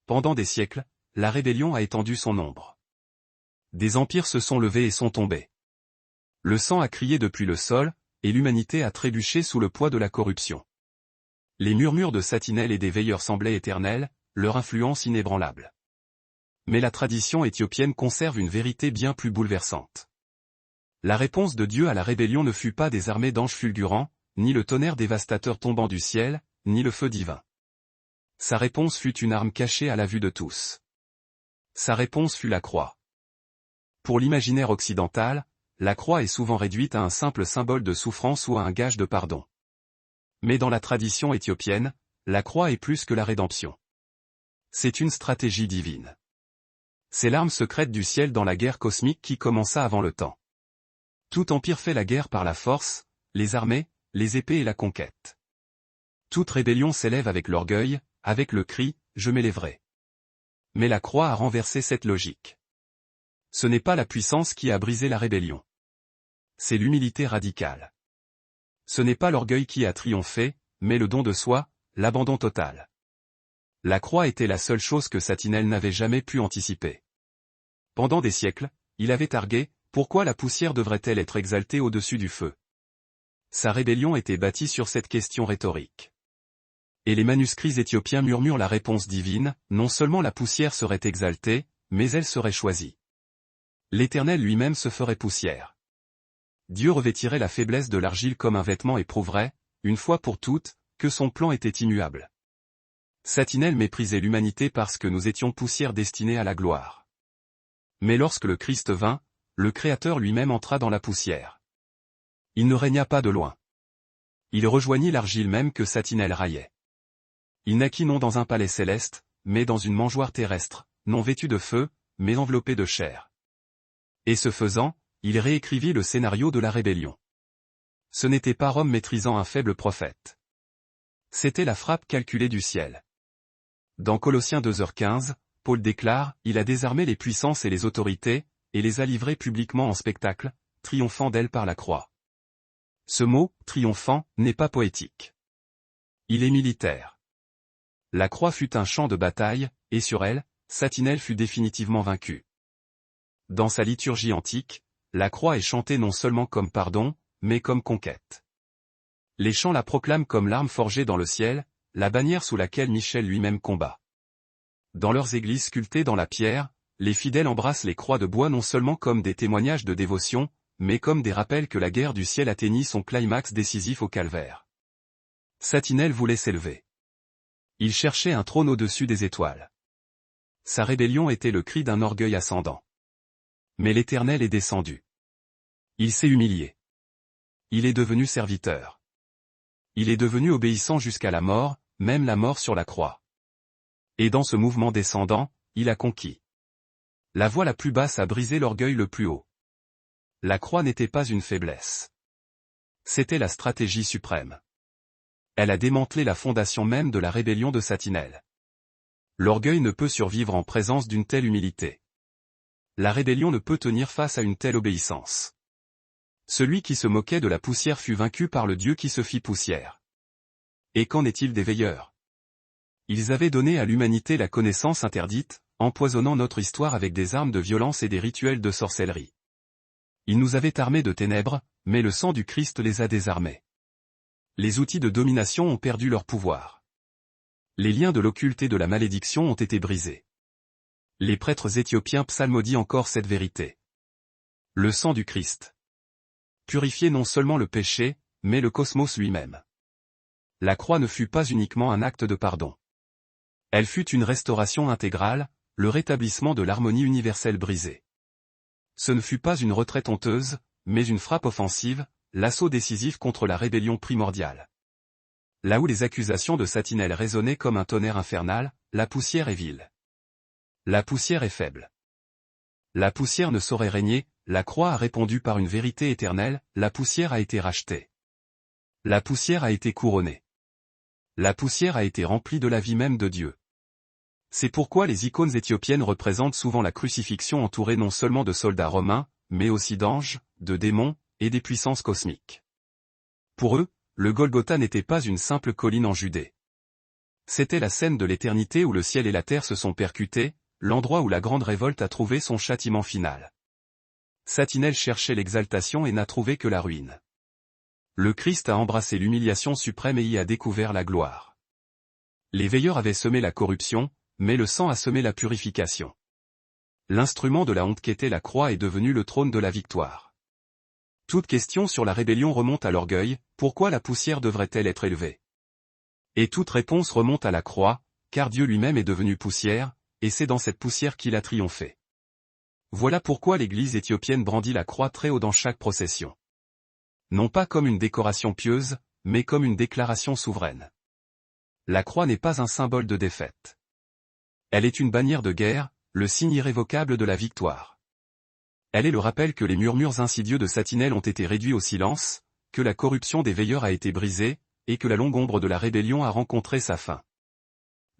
Pendant des siècles, la rébellion a étendu son ombre. Des empires se sont levés et sont tombés. Le sang a crié depuis le sol, et l'humanité a trébuché sous le poids de la corruption. Les murmures de Satinel et des veilleurs semblaient éternels, leur influence inébranlable. Mais la tradition éthiopienne conserve une vérité bien plus bouleversante. La réponse de Dieu à la rébellion ne fut pas des armées d'anges fulgurants, ni le tonnerre dévastateur tombant du ciel, ni le feu divin. Sa réponse fut une arme cachée à la vue de tous. Sa réponse fut la croix. Pour l'imaginaire occidental, la croix est souvent réduite à un simple symbole de souffrance ou à un gage de pardon. Mais dans la tradition éthiopienne, la croix est plus que la rédemption. C'est une stratégie divine. C'est l'arme secrète du ciel dans la guerre cosmique qui commença avant le temps. Tout empire fait la guerre par la force, les armées, les épées et la conquête. Toute rébellion s'élève avec l'orgueil, avec le cri « Je m'élèverai ». Mais la croix a renversé cette logique. Ce n'est pas la puissance qui a brisé la rébellion. C'est l'humilité radicale. Ce n'est pas l'orgueil qui a triomphé, mais le don de soi, l'abandon total. La croix était la seule chose que Satinel n'avait jamais pu anticiper. Pendant des siècles, il avait argué, pourquoi la poussière devrait-elle être exaltée au-dessus du feu? Sa rébellion était bâtie sur cette question rhétorique. Et les manuscrits éthiopiens murmurent la réponse divine, non seulement la poussière serait exaltée, mais elle serait choisie. L'Éternel lui-même se ferait poussière. Dieu revêtirait la faiblesse de l'argile comme un vêtement et prouverait, une fois pour toutes, que son plan était immuable. Satinel méprisait l'humanité parce que nous étions poussière destinée à la gloire. Mais lorsque le Christ vint, le Créateur lui-même entra dans la poussière. Il ne régna pas de loin. Il rejoignit l'argile même que Satinel raillait. Il naquit non dans un palais céleste, mais dans une mangeoire terrestre, non vêtue de feu, mais enveloppée de chair. Et ce faisant, il réécrivit le scénario de la rébellion. Ce n'était pas Rome maîtrisant un faible prophète. C'était la frappe calculée du ciel. Dans Colossiens 2h15, Paul déclare, il a désarmé les puissances et les autorités, et les a livrées publiquement en spectacle, triomphant d'elles par la croix. Ce mot, triomphant, n'est pas poétique. Il est militaire. La croix fut un champ de bataille, et sur elle, Satinel fut définitivement vaincu. Dans sa liturgie antique, la croix est chantée non seulement comme pardon, mais comme conquête. Les chants la proclament comme l'arme forgée dans le ciel, la bannière sous laquelle Michel lui-même combat. Dans leurs églises sculptées dans la pierre, les fidèles embrassent les croix de bois non seulement comme des témoignages de dévotion, mais comme des rappels que la guerre du ciel atteignit son climax décisif au calvaire. Satinel voulait s'élever. Il cherchait un trône au-dessus des étoiles. Sa rébellion était le cri d'un orgueil ascendant. Mais l'Éternel est descendu. Il s'est humilié. Il est devenu serviteur. Il est devenu obéissant jusqu'à la mort, même la mort sur la croix. Et dans ce mouvement descendant, il a conquis. La voie la plus basse a brisé l'orgueil le plus haut. La croix n'était pas une faiblesse. C'était la stratégie suprême. Elle a démantelé la fondation même de la rébellion de Satinel. L'orgueil ne peut survivre en présence d'une telle humilité. La rébellion ne peut tenir face à une telle obéissance. Celui qui se moquait de la poussière fut vaincu par le Dieu qui se fit poussière. Et qu'en est-il des veilleurs? Ils avaient donné à l'humanité la connaissance interdite, empoisonnant notre histoire avec des armes de violence et des rituels de sorcellerie. Ils nous avaient armés de ténèbres, mais le sang du Christ les a désarmés. Les outils de domination ont perdu leur pouvoir. Les liens de l'occulte et de la malédiction ont été brisés. Les prêtres éthiopiens psalmodient encore cette vérité. Le sang du Christ purifiait non seulement le péché, mais le cosmos lui-même. La croix ne fut pas uniquement un acte de pardon. Elle fut une restauration intégrale, le rétablissement de l'harmonie universelle brisée. Ce ne fut pas une retraite honteuse, mais une frappe offensive, l'assaut décisif contre la rébellion primordiale. Là où les accusations de Satinel résonnaient comme un tonnerre infernal, la poussière est vile. La poussière est faible. La poussière ne saurait régner, la croix a répondu par une vérité éternelle, la poussière a été rachetée. La poussière a été couronnée. La poussière a été remplie de la vie même de Dieu. C'est pourquoi les icônes éthiopiennes représentent souvent la crucifixion entourée non seulement de soldats romains, mais aussi d'anges, de démons, et des puissances cosmiques. Pour eux, le Golgotha n'était pas une simple colline en Judée. C'était la scène de l'éternité où le ciel et la terre se sont percutés, l'endroit où la grande révolte a trouvé son châtiment final. Satinel cherchait l'exaltation et n'a trouvé que la ruine. Le Christ a embrassé l'humiliation suprême et y a découvert la gloire. Les veilleurs avaient semé la corruption, mais le sang a semé la purification. L'instrument de la honte qu'était la croix est devenu le trône de la victoire. Toute question sur la rébellion remonte à l'orgueil, pourquoi la poussière devrait-elle être élevée? Et toute réponse remonte à la croix, car Dieu lui-même est devenu poussière, et c'est dans cette poussière qu'il a triomphé. Voilà pourquoi l'Église éthiopienne brandit la croix très haut dans chaque procession. Non pas comme une décoration pieuse, mais comme une déclaration souveraine. La croix n'est pas un symbole de défaite. Elle est une bannière de guerre, le signe irrévocable de la victoire. Elle est le rappel que les murmures insidieux de Satinel ont été réduits au silence, que la corruption des veilleurs a été brisée, et que la longue ombre de la rébellion a rencontré sa fin.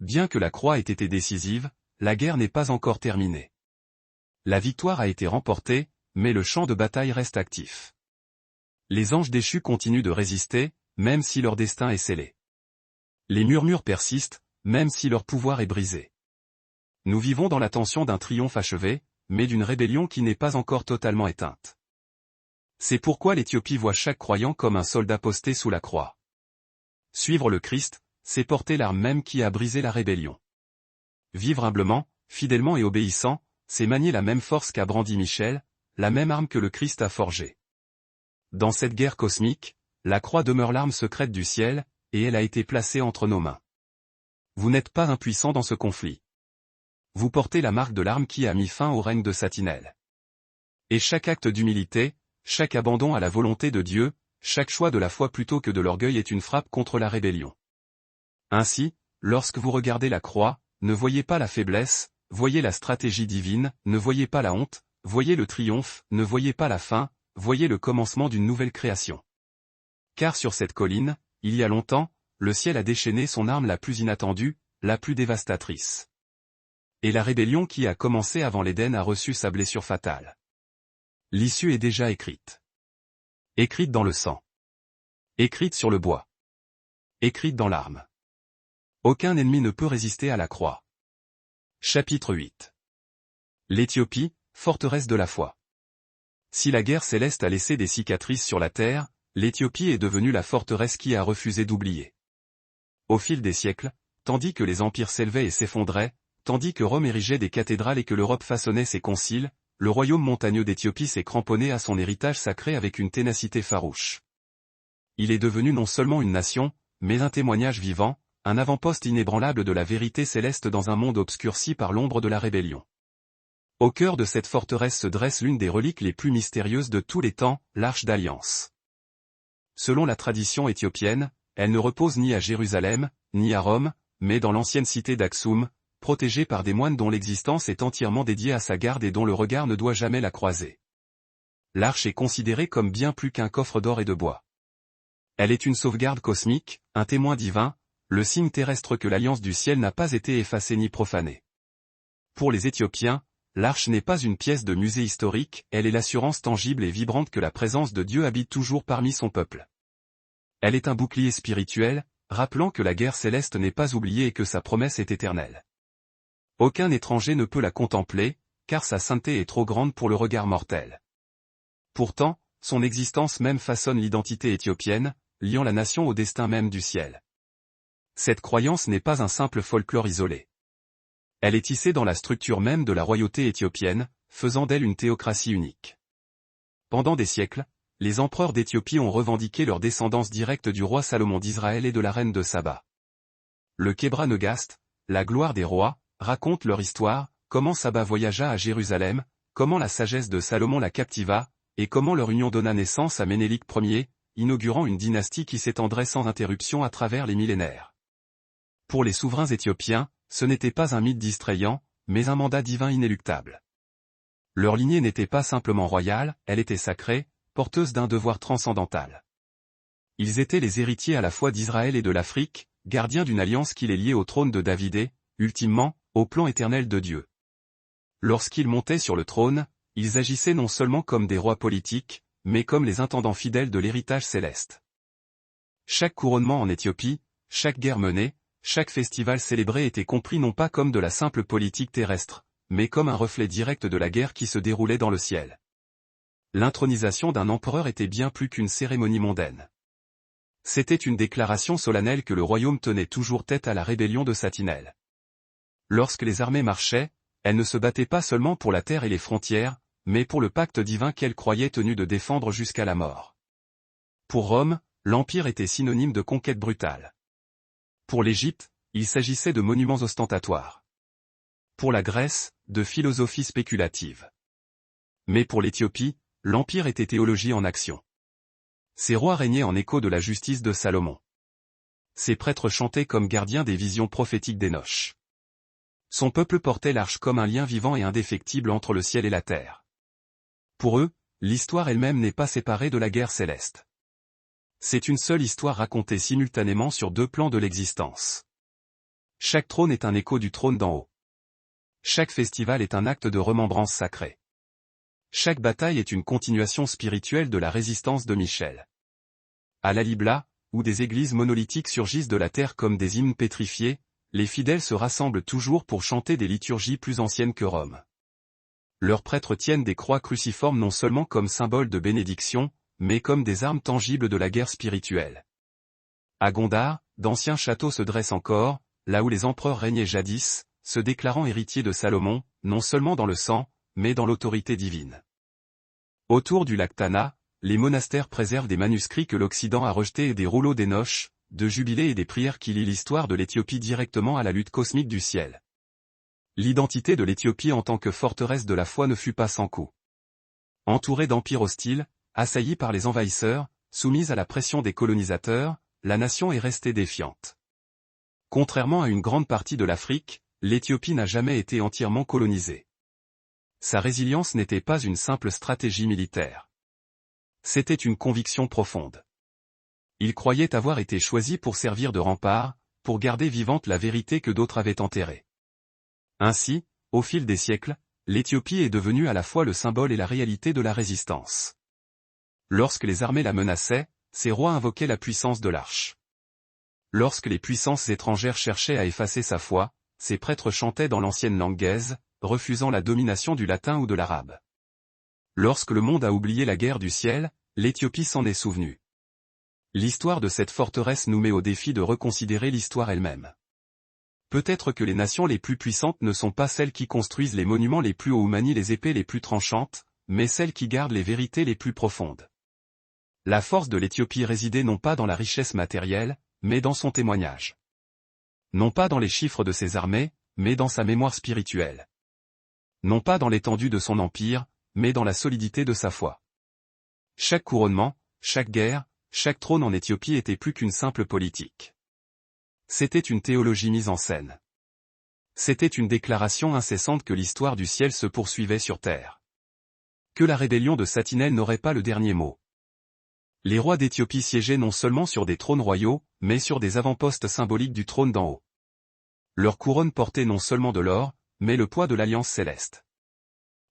Bien que la croix ait été décisive, la guerre n'est pas encore terminée. La victoire a été remportée, mais le champ de bataille reste actif. Les anges déchus continuent de résister, même si leur destin est scellé. Les murmures persistent, même si leur pouvoir est brisé. Nous vivons dans la tension d'un triomphe achevé, mais d'une rébellion qui n'est pas encore totalement éteinte. C'est pourquoi l'Éthiopie voit chaque croyant comme un soldat posté sous la croix. Suivre le Christ, c'est porter l'arme même qui a brisé la rébellion. Vivre humblement, fidèlement et obéissant, c'est manier la même force qu'a brandi Michel, la même arme que le Christ a forgée. Dans cette guerre cosmique, la croix demeure l'arme secrète du ciel, et elle a été placée entre nos mains. Vous n'êtes pas impuissant dans ce conflit. Vous portez la marque de l'arme qui a mis fin au règne de Satinel. Et chaque acte d'humilité, chaque abandon à la volonté de Dieu, chaque choix de la foi plutôt que de l'orgueil est une frappe contre la rébellion. Ainsi, lorsque vous regardez la croix, ne voyez pas la faiblesse, voyez la stratégie divine, ne voyez pas la honte, voyez le triomphe, ne voyez pas la fin, voyez le commencement d'une nouvelle création. Car sur cette colline, il y a longtemps, le ciel a déchaîné son arme la plus inattendue, la plus dévastatrice. Et la rébellion qui a commencé avant l'Éden a reçu sa blessure fatale. L'issue est déjà écrite. Écrite dans le sang. Écrite sur le bois. Écrite dans l'arme. Aucun ennemi ne peut résister à la croix. Chapitre 8. L'Éthiopie, forteresse de la foi. Si la guerre céleste a laissé des cicatrices sur la terre, l'Éthiopie est devenue la forteresse qui a refusé d'oublier. Au fil des siècles, tandis que les empires s'élevaient et s'effondraient, tandis que Rome érigeait des cathédrales et que l'Europe façonnait ses conciles, le royaume montagneux d'Éthiopie s'est cramponné à son héritage sacré avec une ténacité farouche. Il est devenu non seulement une nation, mais un témoignage vivant, un avant-poste inébranlable de la vérité céleste dans un monde obscurci par l'ombre de la rébellion. Au cœur de cette forteresse se dresse l'une des reliques les plus mystérieuses de tous les temps, l'Arche d'Alliance. Selon la tradition éthiopienne, elle ne repose ni à Jérusalem, ni à Rome, mais dans l'ancienne cité d'Aksum, protégée par des moines dont l'existence est entièrement dédiée à sa garde et dont le regard ne doit jamais la croiser. L'arche est considérée comme bien plus qu'un coffre d'or et de bois. Elle est une sauvegarde cosmique, un témoin divin, le signe terrestre que l'alliance du ciel n'a pas été effacée ni profanée. Pour les Éthiopiens, l'arche n'est pas une pièce de musée historique, elle est l'assurance tangible et vibrante que la présence de Dieu habite toujours parmi son peuple. Elle est un bouclier spirituel, rappelant que la guerre céleste n'est pas oubliée et que sa promesse est éternelle. Aucun étranger ne peut la contempler, car sa sainteté est trop grande pour le regard mortel. Pourtant, son existence même façonne l'identité éthiopienne, liant la nation au destin même du ciel. Cette croyance n'est pas un simple folklore isolé. Elle est tissée dans la structure même de la royauté éthiopienne, faisant d'elle une théocratie unique. Pendant des siècles, les empereurs d'Éthiopie ont revendiqué leur descendance directe du roi Salomon d'Israël et de la reine de Saba. Le Kebra Nagast, la gloire des rois, raconte leur histoire, comment Saba voyagea à Jérusalem, comment la sagesse de Salomon la captiva, et comment leur union donna naissance à Ménélik Ier, inaugurant une dynastie qui s'étendrait sans interruption à travers les millénaires. Pour les souverains éthiopiens, ce n'était pas un mythe distrayant, mais un mandat divin inéluctable. Leur lignée n'était pas simplement royale, elle était sacrée, porteuse d'un devoir transcendantal. Ils étaient les héritiers à la fois d'Israël et de l'Afrique, gardiens d'une alliance qui les liait au trône de David et, ultimement, au plan éternel de Dieu. Lorsqu'ils montaient sur le trône, ils agissaient non seulement comme des rois politiques, mais comme les intendants fidèles de l'héritage céleste. Chaque couronnement en Éthiopie, chaque guerre menée, chaque festival célébré était compris non pas comme de la simple politique terrestre, mais comme un reflet direct de la guerre qui se déroulait dans le ciel. L'intronisation d'un empereur était bien plus qu'une cérémonie mondaine. C'était une déclaration solennelle que le royaume tenait toujours tête à la rébellion de Satinel. Lorsque les armées marchaient, elles ne se battaient pas seulement pour la terre et les frontières, mais pour le pacte divin qu'elles croyaient tenues de défendre jusqu'à la mort. Pour Rome, l'empire était synonyme de conquête brutale. Pour l'Égypte, il s'agissait de monuments ostentatoires. Pour la Grèce, de philosophie spéculative. Mais pour l'Éthiopie, l'empire était théologie en action. Ces rois régnaient en écho de la justice de Salomon. Ces prêtres chantaient comme gardiens des visions prophétiques d'Énoch. Son peuple portait l'arche comme un lien vivant et indéfectible entre le ciel et la terre. Pour eux, l'histoire elle-même n'est pas séparée de la guerre céleste. C'est une seule histoire racontée simultanément sur deux plans de l'existence. Chaque trône est un écho du trône d'en haut. Chaque festival est un acte de remembrance sacrée. Chaque bataille est une continuation spirituelle de la résistance de Michel. À l'Alibla, où des églises monolithiques surgissent de la terre comme des hymnes pétrifiés, les fidèles se rassemblent toujours pour chanter des liturgies plus anciennes que Rome. Leurs prêtres tiennent des croix cruciformes non seulement comme symbole de bénédiction, mais comme des armes tangibles de la guerre spirituelle. À Gondar, d'anciens châteaux se dressent encore, là où les empereurs régnaient jadis, se déclarant héritiers de Salomon, non seulement dans le sang, mais dans l'autorité divine. Autour du lac Tana, les monastères préservent des manuscrits que l'Occident a rejetés et des rouleaux d'Énoch, de jubilés et des prières qui lient l'histoire de l'Éthiopie directement à la lutte cosmique du ciel. L'identité de l'Éthiopie en tant que forteresse de la foi ne fut pas sans coup. Entourée d'empires hostiles, assaillie par les envahisseurs, soumise à la pression des colonisateurs, la nation est restée défiante. Contrairement à une grande partie de l'Afrique, l'Éthiopie n'a jamais été entièrement colonisée. Sa résilience n'était pas une simple stratégie militaire. C'était une conviction profonde. Il croyait avoir été choisi pour servir de rempart, pour garder vivante la vérité que d'autres avaient enterrée. Ainsi, au fil des siècles, l'Éthiopie est devenue à la fois le symbole et la réalité de la résistance. Lorsque les armées la menaçaient, ses rois invoquaient la puissance de l'arche. Lorsque les puissances étrangères cherchaient à effacer sa foi, ses prêtres chantaient dans l'ancienne langue gaise, refusant la domination du latin ou de l'arabe. Lorsque le monde a oublié la guerre du ciel, l'Éthiopie s'en est souvenue. L'histoire de cette forteresse nous met au défi de reconsidérer l'histoire elle-même. Peut-être que les nations les plus puissantes ne sont pas celles qui construisent les monuments les plus hauts ou manient les épées les plus tranchantes, mais celles qui gardent les vérités les plus profondes. La force de l'Éthiopie résidait non pas dans la richesse matérielle, mais dans son témoignage. Non pas dans les chiffres de ses armées, mais dans sa mémoire spirituelle. Non pas dans l'étendue de son empire, mais dans la solidité de sa foi. Chaque couronnement, chaque guerre, chaque trône en Éthiopie était plus qu'une simple politique. C'était une théologie mise en scène. C'était une déclaration incessante que l'histoire du ciel se poursuivait sur terre. Que la rébellion de Satinel n'aurait pas le dernier mot. Les rois d'Éthiopie siégeaient non seulement sur des trônes royaux, mais sur des avant-postes symboliques du trône d'en haut. Leur couronne portait non seulement de l'or, mais le poids de l'alliance céleste.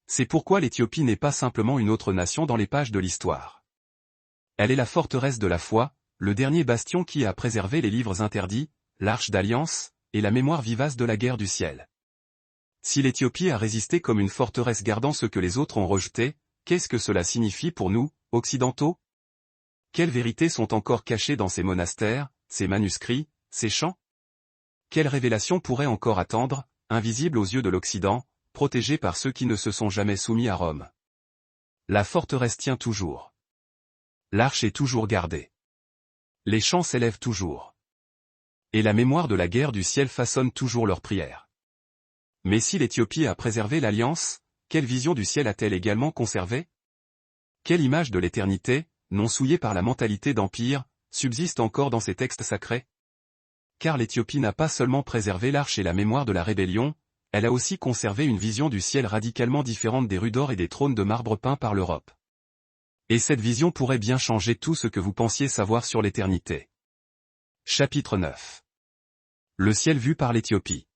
C'est pourquoi l'Éthiopie n'est pas simplement une autre nation dans les pages de l'histoire. Elle est la forteresse de la foi, le dernier bastion qui a préservé les livres interdits, l'arche d'alliance, et la mémoire vivace de la guerre du ciel. Si l'Éthiopie a résisté comme une forteresse gardant ce que les autres ont rejeté, qu'est-ce que cela signifie pour nous, occidentaux? Quelles vérités sont encore cachées dans ces monastères, ces manuscrits, ces chants? Quelles révélations pourraient encore attendre, invisibles aux yeux de l'Occident, protégées par ceux qui ne se sont jamais soumis à Rome? La forteresse tient toujours. L'arche est toujours gardée. Les chants s'élèvent toujours. Et la mémoire de la guerre du ciel façonne toujours leurs prières. Mais si l'Éthiopie a préservé l'alliance, quelle vision du ciel a-t-elle également conservée? Quelle image de l'éternité, non souillée par la mentalité d'empire, subsiste encore dans ces textes sacrés? Car l'Éthiopie n'a pas seulement préservé l'arche et la mémoire de la rébellion, elle a aussi conservé une vision du ciel radicalement différente des rues d'or et des trônes de marbre peints par l'Europe. Et cette vision pourrait bien changer tout ce que vous pensiez savoir sur l'éternité. Chapitre 9. Le ciel vu par l'Éthiopie.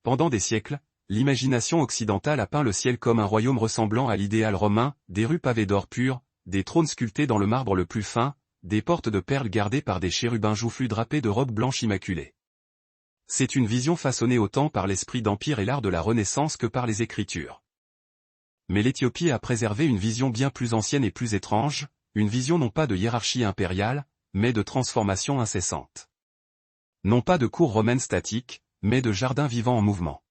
Pendant des siècles, l'imagination occidentale a peint le ciel comme un royaume ressemblant à l'idéal romain, des rues pavées d'or pur, des trônes sculptés dans le marbre le plus fin, des portes de perles gardées par des chérubins joufflus drapés de robes blanches immaculées. C'est une vision façonnée autant par l'esprit d'empire et l'art de la Renaissance que par les Écritures. Mais l'Éthiopie a préservé une vision bien plus ancienne et plus étrange, une vision non pas de hiérarchie impériale, mais de transformation incessante. Non pas de cours romaines statiques, mais de jardins vivants en mouvement.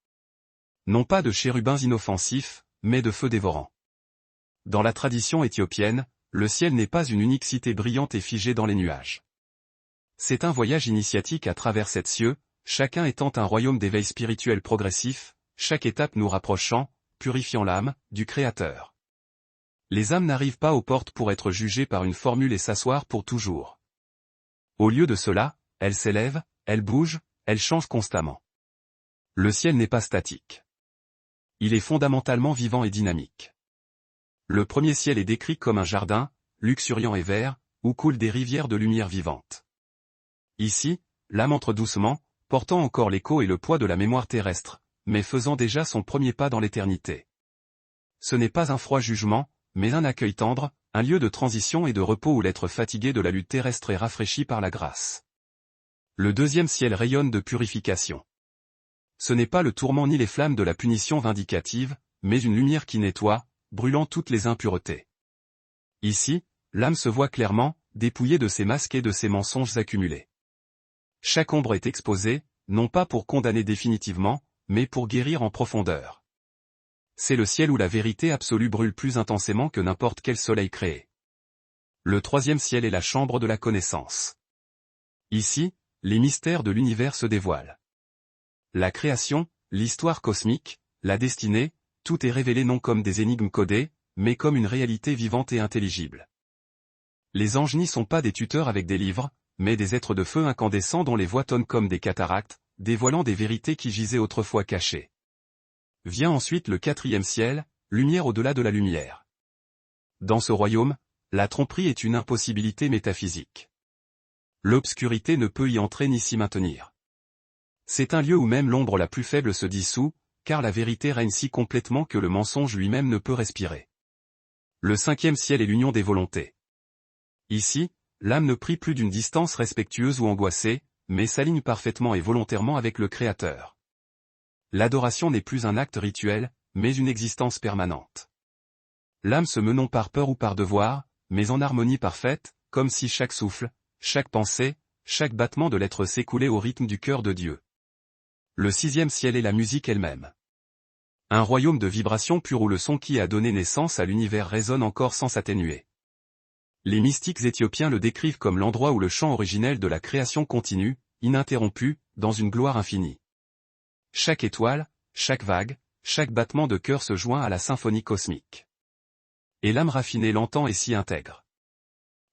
Non pas de chérubins inoffensifs, mais de feux dévorants. Dans la tradition éthiopienne, le ciel n'est pas une unique cité brillante et figée dans les nuages. C'est un voyage initiatique à travers sept cieux, chacun étant un royaume d'éveil spirituel progressif, chaque étape nous rapprochant, purifiant l'âme, du Créateur. Les âmes n'arrivent pas aux portes pour être jugées par une formule et s'asseoir pour toujours. Au lieu de cela, elles s'élèvent, elles bougent, elles changent constamment. Le ciel n'est pas statique. Il est fondamentalement vivant et dynamique. Le premier ciel est décrit comme un jardin, luxuriant et vert, où coulent des rivières de lumière vivante. Ici, l'âme entre doucement, portant encore l'écho et le poids de la mémoire terrestre, mais faisant déjà son premier pas dans l'éternité. Ce n'est pas un froid jugement, mais un accueil tendre, un lieu de transition et de repos où l'être fatigué de la lutte terrestre est rafraîchi par la grâce. Le deuxième ciel rayonne de purification. Ce n'est pas le tourment ni les flammes de la punition vindicative, mais une lumière qui nettoie, brûlant toutes les impuretés. Ici, l'âme se voit clairement, dépouillée de ses masques et de ses mensonges accumulés. Chaque ombre est exposée, non pas pour condamner définitivement, mais pour guérir en profondeur. C'est le ciel où la vérité absolue brûle plus intensément que n'importe quel soleil créé. Le troisième ciel est la chambre de la connaissance. Ici, les mystères de l'univers se dévoilent. La création, l'histoire cosmique, la destinée, tout est révélé non comme des énigmes codées, mais comme une réalité vivante et intelligible. Les anges n'y sont pas des tuteurs avec des livres, mais des êtres de feu incandescents dont les voix tonnent comme des cataractes, dévoilant des vérités qui gisaient autrefois cachées. Vient ensuite le quatrième ciel, lumière au-delà de la lumière. Dans ce royaume, la tromperie est une impossibilité métaphysique. L'obscurité ne peut y entrer ni s'y maintenir. C'est un lieu où même l'ombre la plus faible se dissout, car la vérité règne si complètement que le mensonge lui-même ne peut respirer. Le cinquième ciel est l'union des volontés. Ici, l'âme ne prie plus d'une distance respectueuse ou angoissée, mais s'aligne parfaitement et volontairement avec le Créateur. L'adoration n'est plus un acte rituel, mais une existence permanente. L'âme se meut non par peur ou par devoir, mais en harmonie parfaite, comme si chaque souffle, chaque pensée, chaque battement de l'être s'écoulait au rythme du cœur de Dieu. Le sixième ciel est la musique elle-même. Un royaume de vibrations pures où le son qui a donné naissance à l'univers résonne encore sans s'atténuer. Les mystiques éthiopiens le décrivent comme l'endroit où le chant originel de la création continue, ininterrompu, dans une gloire infinie. Chaque étoile, chaque vague, chaque battement de cœur se joint à la symphonie cosmique. Et l'âme raffinée l'entend et s'y intègre.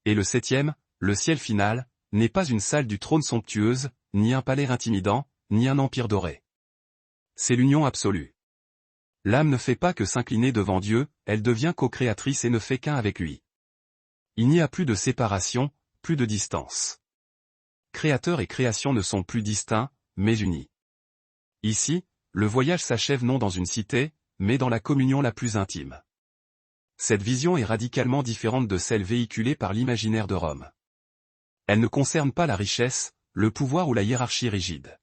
Et le septième, le ciel final, n'est pas une salle du trône somptueuse, ni un palais intimidant, ni un empire doré. C'est l'union absolue. L'âme ne fait pas que s'incliner devant Dieu, elle devient co-créatrice et ne fait qu'un avec lui. Il n'y a plus de séparation, plus de distance. Créateur et création ne sont plus distincts, mais unis. Ici, le voyage s'achève non dans une cité, mais dans la communion la plus intime. Cette vision est radicalement différente de celle véhiculée par l'imaginaire de Rome. Elle ne concerne pas la richesse, le pouvoir ou la hiérarchie rigide.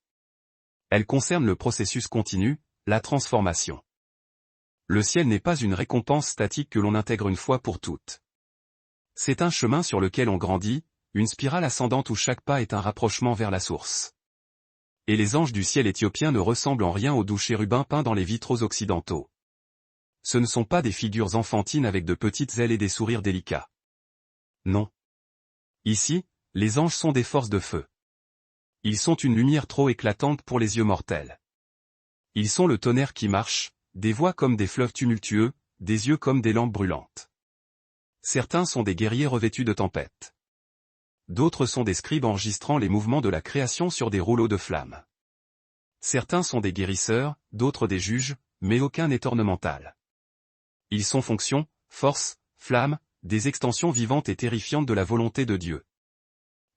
Elle concerne le processus continu, la transformation. Le ciel n'est pas une récompense statique que l'on intègre une fois pour toutes. C'est un chemin sur lequel on grandit, une spirale ascendante où chaque pas est un rapprochement vers la source. Et les anges du ciel éthiopien ne ressemblent en rien aux doux chérubins peints dans les vitraux occidentaux. Ce ne sont pas des figures enfantines avec de petites ailes et des sourires délicats. Non. Ici, les anges sont des forces de feu. Ils sont une lumière trop éclatante pour les yeux mortels. Ils sont le tonnerre qui marche, des voix comme des fleuves tumultueux, des yeux comme des lampes brûlantes. Certains sont des guerriers revêtus de tempête. D'autres sont des scribes enregistrant les mouvements de la création sur des rouleaux de flammes. Certains sont des guérisseurs, d'autres des juges, mais aucun n'est ornemental. Ils sont fonction, force, flamme, des extensions vivantes et terrifiantes de la volonté de Dieu.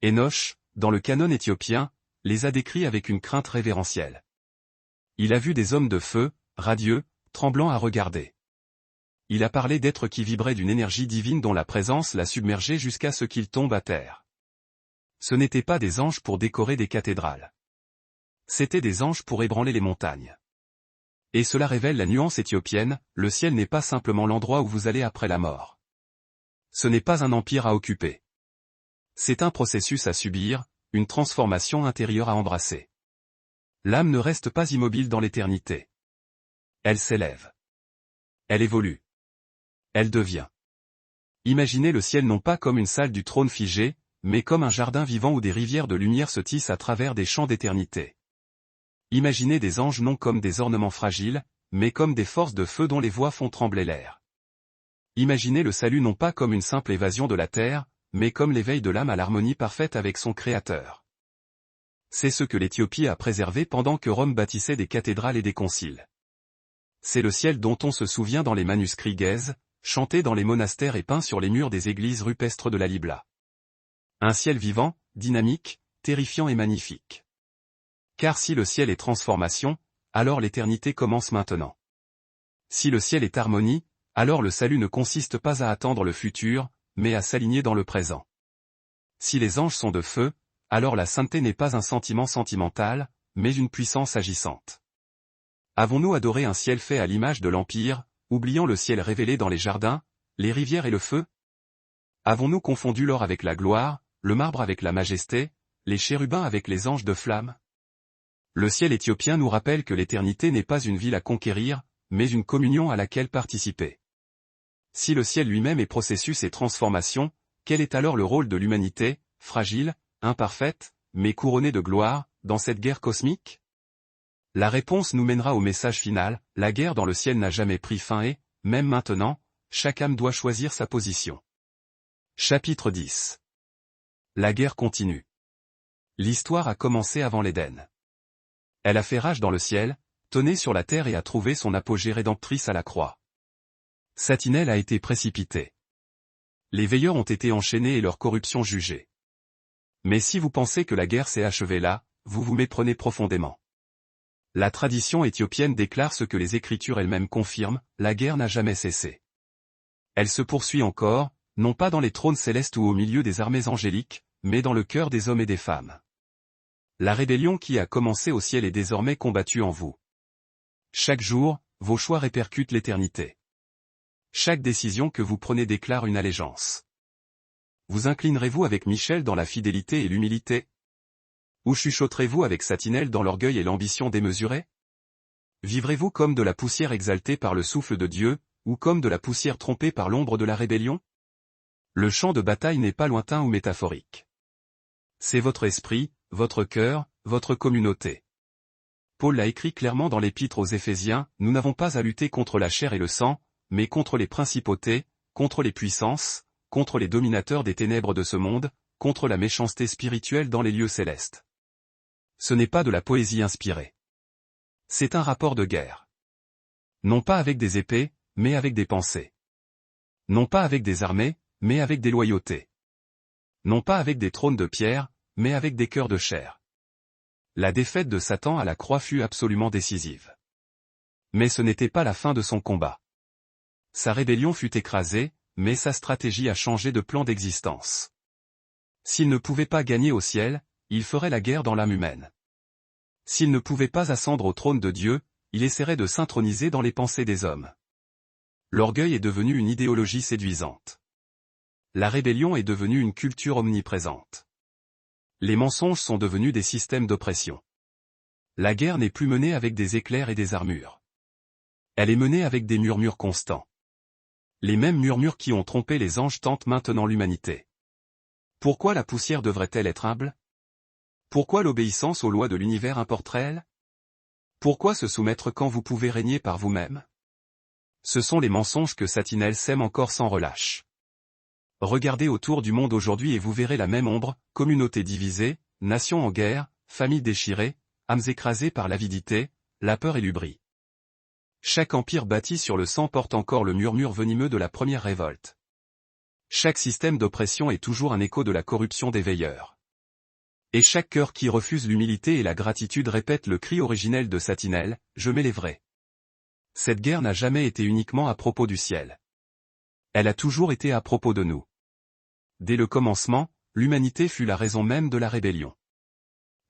Enoch, dans le canon éthiopien, les a décrits avec une crainte révérentielle. Il a vu des hommes de feu, radieux, tremblants à regarder. Il a parlé d'êtres qui vibraient d'une énergie divine dont la présence l'a submergé jusqu'à ce qu'ils tombent à terre. Ce n'étaient pas des anges pour décorer des cathédrales. C'étaient des anges pour ébranler les montagnes. Et cela révèle la nuance éthiopienne, le ciel n'est pas simplement l'endroit où vous allez après la mort. Ce n'est pas un empire à occuper. C'est un processus à subir, une transformation intérieure à embrasser. L'âme ne reste pas immobile dans l'éternité. Elle s'élève. Elle évolue. Elle devient. Imaginez le ciel non pas comme une salle du trône figée, mais comme un jardin vivant où des rivières de lumière se tissent à travers des champs d'éternité. Imaginez des anges non comme des ornements fragiles, mais comme des forces de feu dont les voix font trembler l'air. Imaginez le salut non pas comme une simple évasion de la terre, mais comme l'éveil de l'âme à l'harmonie parfaite avec son Créateur. C'est ce que l'Éthiopie a préservé pendant que Rome bâtissait des cathédrales et des conciles. C'est le ciel dont on se souvient dans les manuscrits guèzes, chantés dans les monastères et peints sur les murs des églises rupestres de la Libla. Un ciel vivant, dynamique, terrifiant et magnifique. Car si le ciel est transformation, alors l'éternité commence maintenant. Si le ciel est harmonie, alors le salut ne consiste pas à attendre le futur, mais à s'aligner dans le présent. Si les anges sont de feu, alors la sainteté n'est pas un sentiment sentimental, mais une puissance agissante. Avons-nous adoré un ciel fait à l'image de l'Empire, oubliant le ciel révélé dans les jardins, les rivières et le feu? Avons-nous confondu l'or avec la gloire, le marbre avec la majesté, les chérubins avec les anges de flamme? Le ciel éthiopien nous rappelle que l'éternité n'est pas une ville à conquérir, mais une communion à laquelle participer. Si le ciel lui-même est processus et transformation, quel est alors le rôle de l'humanité, fragile, imparfaite, mais couronnée de gloire, dans cette guerre cosmique? La réponse nous mènera au message final, la guerre dans le ciel n'a jamais pris fin et, même maintenant, chaque âme doit choisir sa position. Chapitre 10. La guerre continue. L'histoire a commencé avant l'Éden. Elle a fait rage dans le ciel, tonné sur la terre et a trouvé son apogée rédemptrice à la croix. Satinel a été précipité. Les veilleurs ont été enchaînés et leur corruption jugée. Mais si vous pensez que la guerre s'est achevée là, vous vous méprenez profondément. La tradition éthiopienne déclare ce que les Écritures elles-mêmes confirment, la guerre n'a jamais cessé. Elle se poursuit encore, non pas dans les trônes célestes ou au milieu des armées angéliques, mais dans le cœur des hommes et des femmes. La rébellion qui a commencé au ciel est désormais combattue en vous. Chaque jour, vos choix répercutent l'éternité. Chaque décision que vous prenez déclare une allégeance. Vous inclinerez-vous avec Michel dans la fidélité et l'humilité? Ou chuchoterez-vous avec Satinel dans l'orgueil et l'ambition démesurée? Vivrez-vous comme de la poussière exaltée par le souffle de Dieu, ou comme de la poussière trompée par l'ombre de la rébellion? Le champ de bataille n'est pas lointain ou métaphorique. C'est votre esprit, votre cœur, votre communauté. Paul l'a écrit clairement dans l'épître aux Éphésiens, nous n'avons pas à lutter contre la chair et le sang, mais contre les principautés, contre les puissances, contre les dominateurs des ténèbres de ce monde, contre la méchanceté spirituelle dans les lieux célestes. Ce n'est pas de la poésie inspirée. C'est un rapport de guerre. Non pas avec des épées, mais avec des pensées. Non pas avec des armées, mais avec des loyautés. Non pas avec des trônes de pierre, mais avec des cœurs de chair. La défaite de Satan à la croix fut absolument décisive. Mais ce n'était pas la fin de son combat. Sa rébellion fut écrasée, mais sa stratégie a changé de plan d'existence. S'il ne pouvait pas gagner au ciel, il ferait la guerre dans l'âme humaine. S'il ne pouvait pas ascendre au trône de Dieu, il essaierait de s'introniser dans les pensées des hommes. L'orgueil est devenu une idéologie séduisante. La rébellion est devenue une culture omniprésente. Les mensonges sont devenus des systèmes d'oppression. La guerre n'est plus menée avec des éclairs et des armures. Elle est menée avec des murmures constants. Les mêmes murmures qui ont trompé les anges tentent maintenant l'humanité. Pourquoi la poussière devrait-elle être humble? Pourquoi l'obéissance aux lois de l'univers importerait-elle? Pourquoi se soumettre quand vous pouvez régner par vous-même? Ce sont les mensonges que Satinel sème encore sans relâche. Regardez autour du monde aujourd'hui et vous verrez la même ombre, communautés divisées, nations en guerre, familles déchirées, âmes écrasées par l'avidité, la peur et l'ubris. Chaque empire bâti sur le sang porte encore le murmure venimeux de la première révolte. Chaque système d'oppression est toujours un écho de la corruption des veilleurs. Et chaque cœur qui refuse l'humilité et la gratitude répète le cri originel de Satinel, « Je m'élèverai ». Cette guerre n'a jamais été uniquement à propos du ciel. Elle a toujours été à propos de nous. Dès le commencement, l'humanité fut la raison même de la rébellion.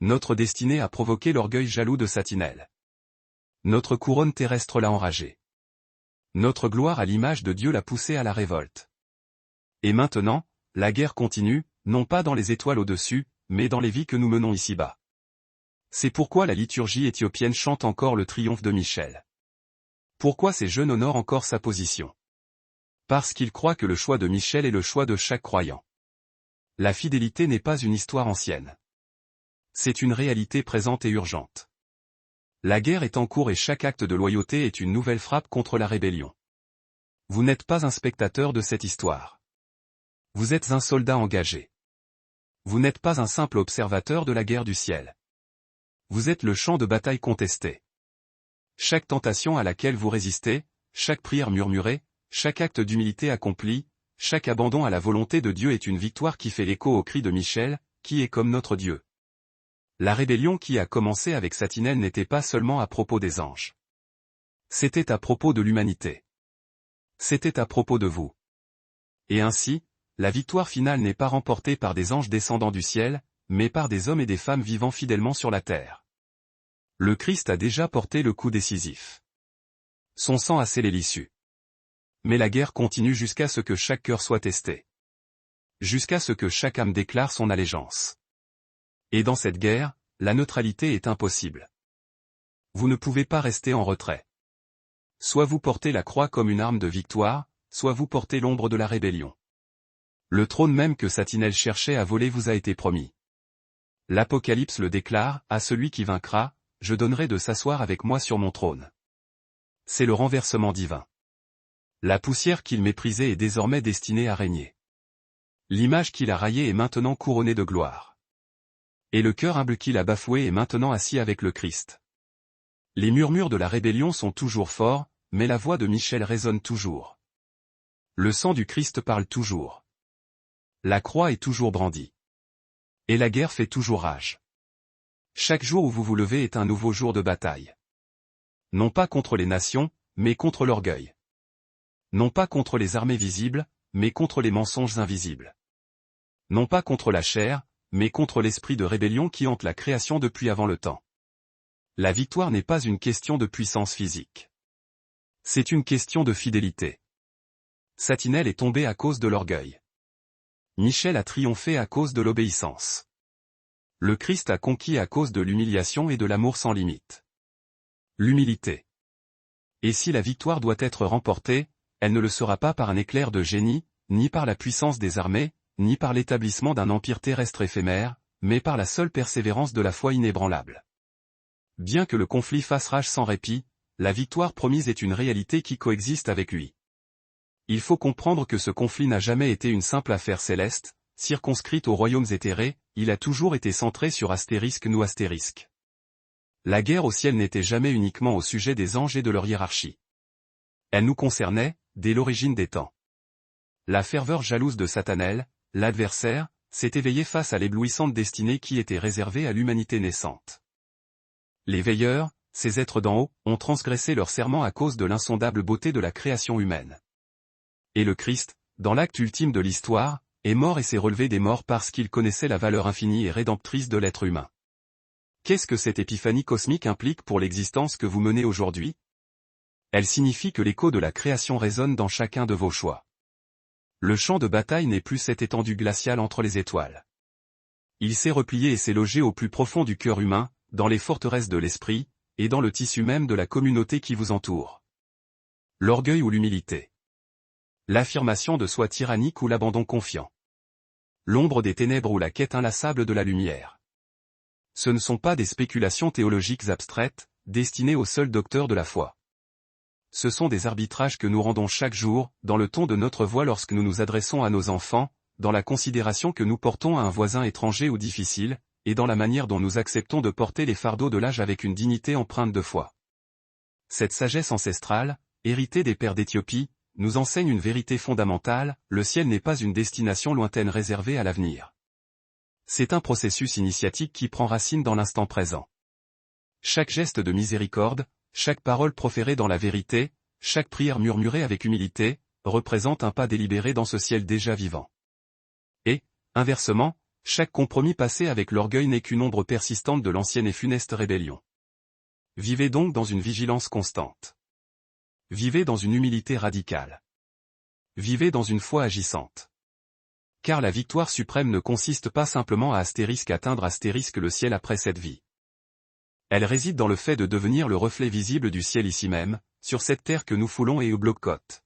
Notre destinée a provoqué l'orgueil jaloux de Satinel. Notre couronne terrestre l'a enragé. Notre gloire à l'image de Dieu l'a poussé à la révolte. Et maintenant, la guerre continue, non pas dans les étoiles au-dessus, mais dans les vies que nous menons ici-bas. C'est pourquoi la liturgie éthiopienne chante encore le triomphe de Michel. Pourquoi ces jeunes honorent encore sa position? Parce qu'ils croient que le choix de Michel est le choix de chaque croyant. La fidélité n'est pas une histoire ancienne. C'est une réalité présente et urgente. La guerre est en cours et chaque acte de loyauté est une nouvelle frappe contre la rébellion. Vous n'êtes pas un spectateur de cette histoire. Vous êtes un soldat engagé. Vous n'êtes pas un simple observateur de la guerre du ciel. Vous êtes le champ de bataille contesté. Chaque tentation à laquelle vous résistez, chaque prière murmurée, chaque acte d'humilité accompli, chaque abandon à la volonté de Dieu est une victoire qui fait l'écho au cri de Michel, qui est comme notre Dieu. La rébellion qui a commencé avec Satinel n'était pas seulement à propos des anges. C'était à propos de l'humanité. C'était à propos de vous. Et ainsi, la victoire finale n'est pas remportée par des anges descendant du ciel, mais par des hommes et des femmes vivant fidèlement sur la terre. Le Christ a déjà porté le coup décisif. Son sang a scellé l'issue. Mais la guerre continue jusqu'à ce que chaque cœur soit testé. Jusqu'à ce que chaque âme déclare son allégeance. Et dans cette guerre, la neutralité est impossible. Vous ne pouvez pas rester en retrait. Soit vous portez la croix comme une arme de victoire, soit vous portez l'ombre de la rébellion. Le trône même que Satinel cherchait à voler vous a été promis. L'Apocalypse le déclare, à celui qui vaincra, je donnerai de s'asseoir avec moi sur mon trône. C'est le renversement divin. La poussière qu'il méprisait est désormais destinée à régner. L'image qu'il a raillée est maintenant couronnée de gloire. Et le cœur humble qu'il a bafoué est maintenant assis avec le Christ. Les murmures de la rébellion sont toujours forts, mais la voix de Michel résonne toujours. Le sang du Christ parle toujours. La croix est toujours brandie. Et la guerre fait toujours rage. Chaque jour où vous vous levez est un nouveau jour de bataille. Non pas contre les nations, mais contre l'orgueil. Non pas contre les armées visibles, mais contre les mensonges invisibles. Non pas contre la chair, mais contre l'esprit de rébellion qui hante la création depuis avant le temps. La victoire n'est pas une question de puissance physique. C'est une question de fidélité. Satinel est tombé à cause de l'orgueil. Michel a triomphé à cause de l'obéissance. Le Christ a conquis à cause de l'humiliation et de l'amour sans limite. L'humilité. Et si la victoire doit être remportée, elle ne le sera pas par un éclair de génie, ni par la puissance des armées, ni par l'établissement d'un empire terrestre éphémère, mais par la seule persévérance de la foi inébranlable. Bien que le conflit fasse rage sans répit, la victoire promise est une réalité qui coexiste avec lui. Il faut comprendre que ce conflit n'a jamais été une simple affaire céleste, circonscrite aux royaumes éthérés, il a toujours été centré sur astérisque nous astérisque. La guerre au ciel n'était jamais uniquement au sujet des anges et de leur hiérarchie. Elle nous concernait, dès l'origine des temps. La ferveur jalouse de Satanel, l'adversaire, s'est éveillée face à l'éblouissante destinée qui était réservée à l'humanité naissante. Les veilleurs, ces êtres d'en haut, ont transgressé leur serment à cause de l'insondable beauté de la création humaine. Et le Christ, dans l'acte ultime de l'histoire, est mort et s'est relevé des morts parce qu'il connaissait la valeur infinie et rédemptrice de l'être humain. Qu'est-ce que cette épiphanie cosmique implique pour l'existence que vous menez aujourd'hui? Elle signifie que l'écho de la création résonne dans chacun de vos choix. Le champ de bataille n'est plus cette étendue glaciale entre les étoiles. Il s'est replié et s'est logé au plus profond du cœur humain, dans les forteresses de l'esprit, et dans le tissu même de la communauté qui vous entoure. L'orgueil ou l'humilité. L'affirmation de soi tyrannique ou l'abandon confiant. L'ombre des ténèbres ou la quête inlassable de la lumière. Ce ne sont pas des spéculations théologiques abstraites, destinées aux seuls docteurs de la foi. Ce sont des arbitrages que nous rendons chaque jour, dans le ton de notre voix lorsque nous nous adressons à nos enfants, dans la considération que nous portons à un voisin étranger ou difficile, et dans la manière dont nous acceptons de porter les fardeaux de l'âge avec une dignité empreinte de foi. Cette sagesse ancestrale, héritée des pères d'Éthiopie, nous enseigne une vérité fondamentale, le ciel n'est pas une destination lointaine réservée à l'avenir. C'est un processus initiatique qui prend racine dans l'instant présent. Chaque geste de miséricorde, chaque parole proférée dans la vérité, chaque prière murmurée avec humilité, représente un pas délibéré dans ce ciel déjà vivant. Et, inversement, chaque compromis passé avec l'orgueil n'est qu'une ombre persistante de l'ancienne et funeste rébellion. Vivez donc dans une vigilance constante. Vivez dans une humilité radicale. Vivez dans une foi agissante. Car la victoire suprême ne consiste pas simplement à atteindre le ciel après cette vie. Elle réside dans le fait de devenir le reflet visible du ciel ici même, sur cette terre que nous foulons et au bloc-côte.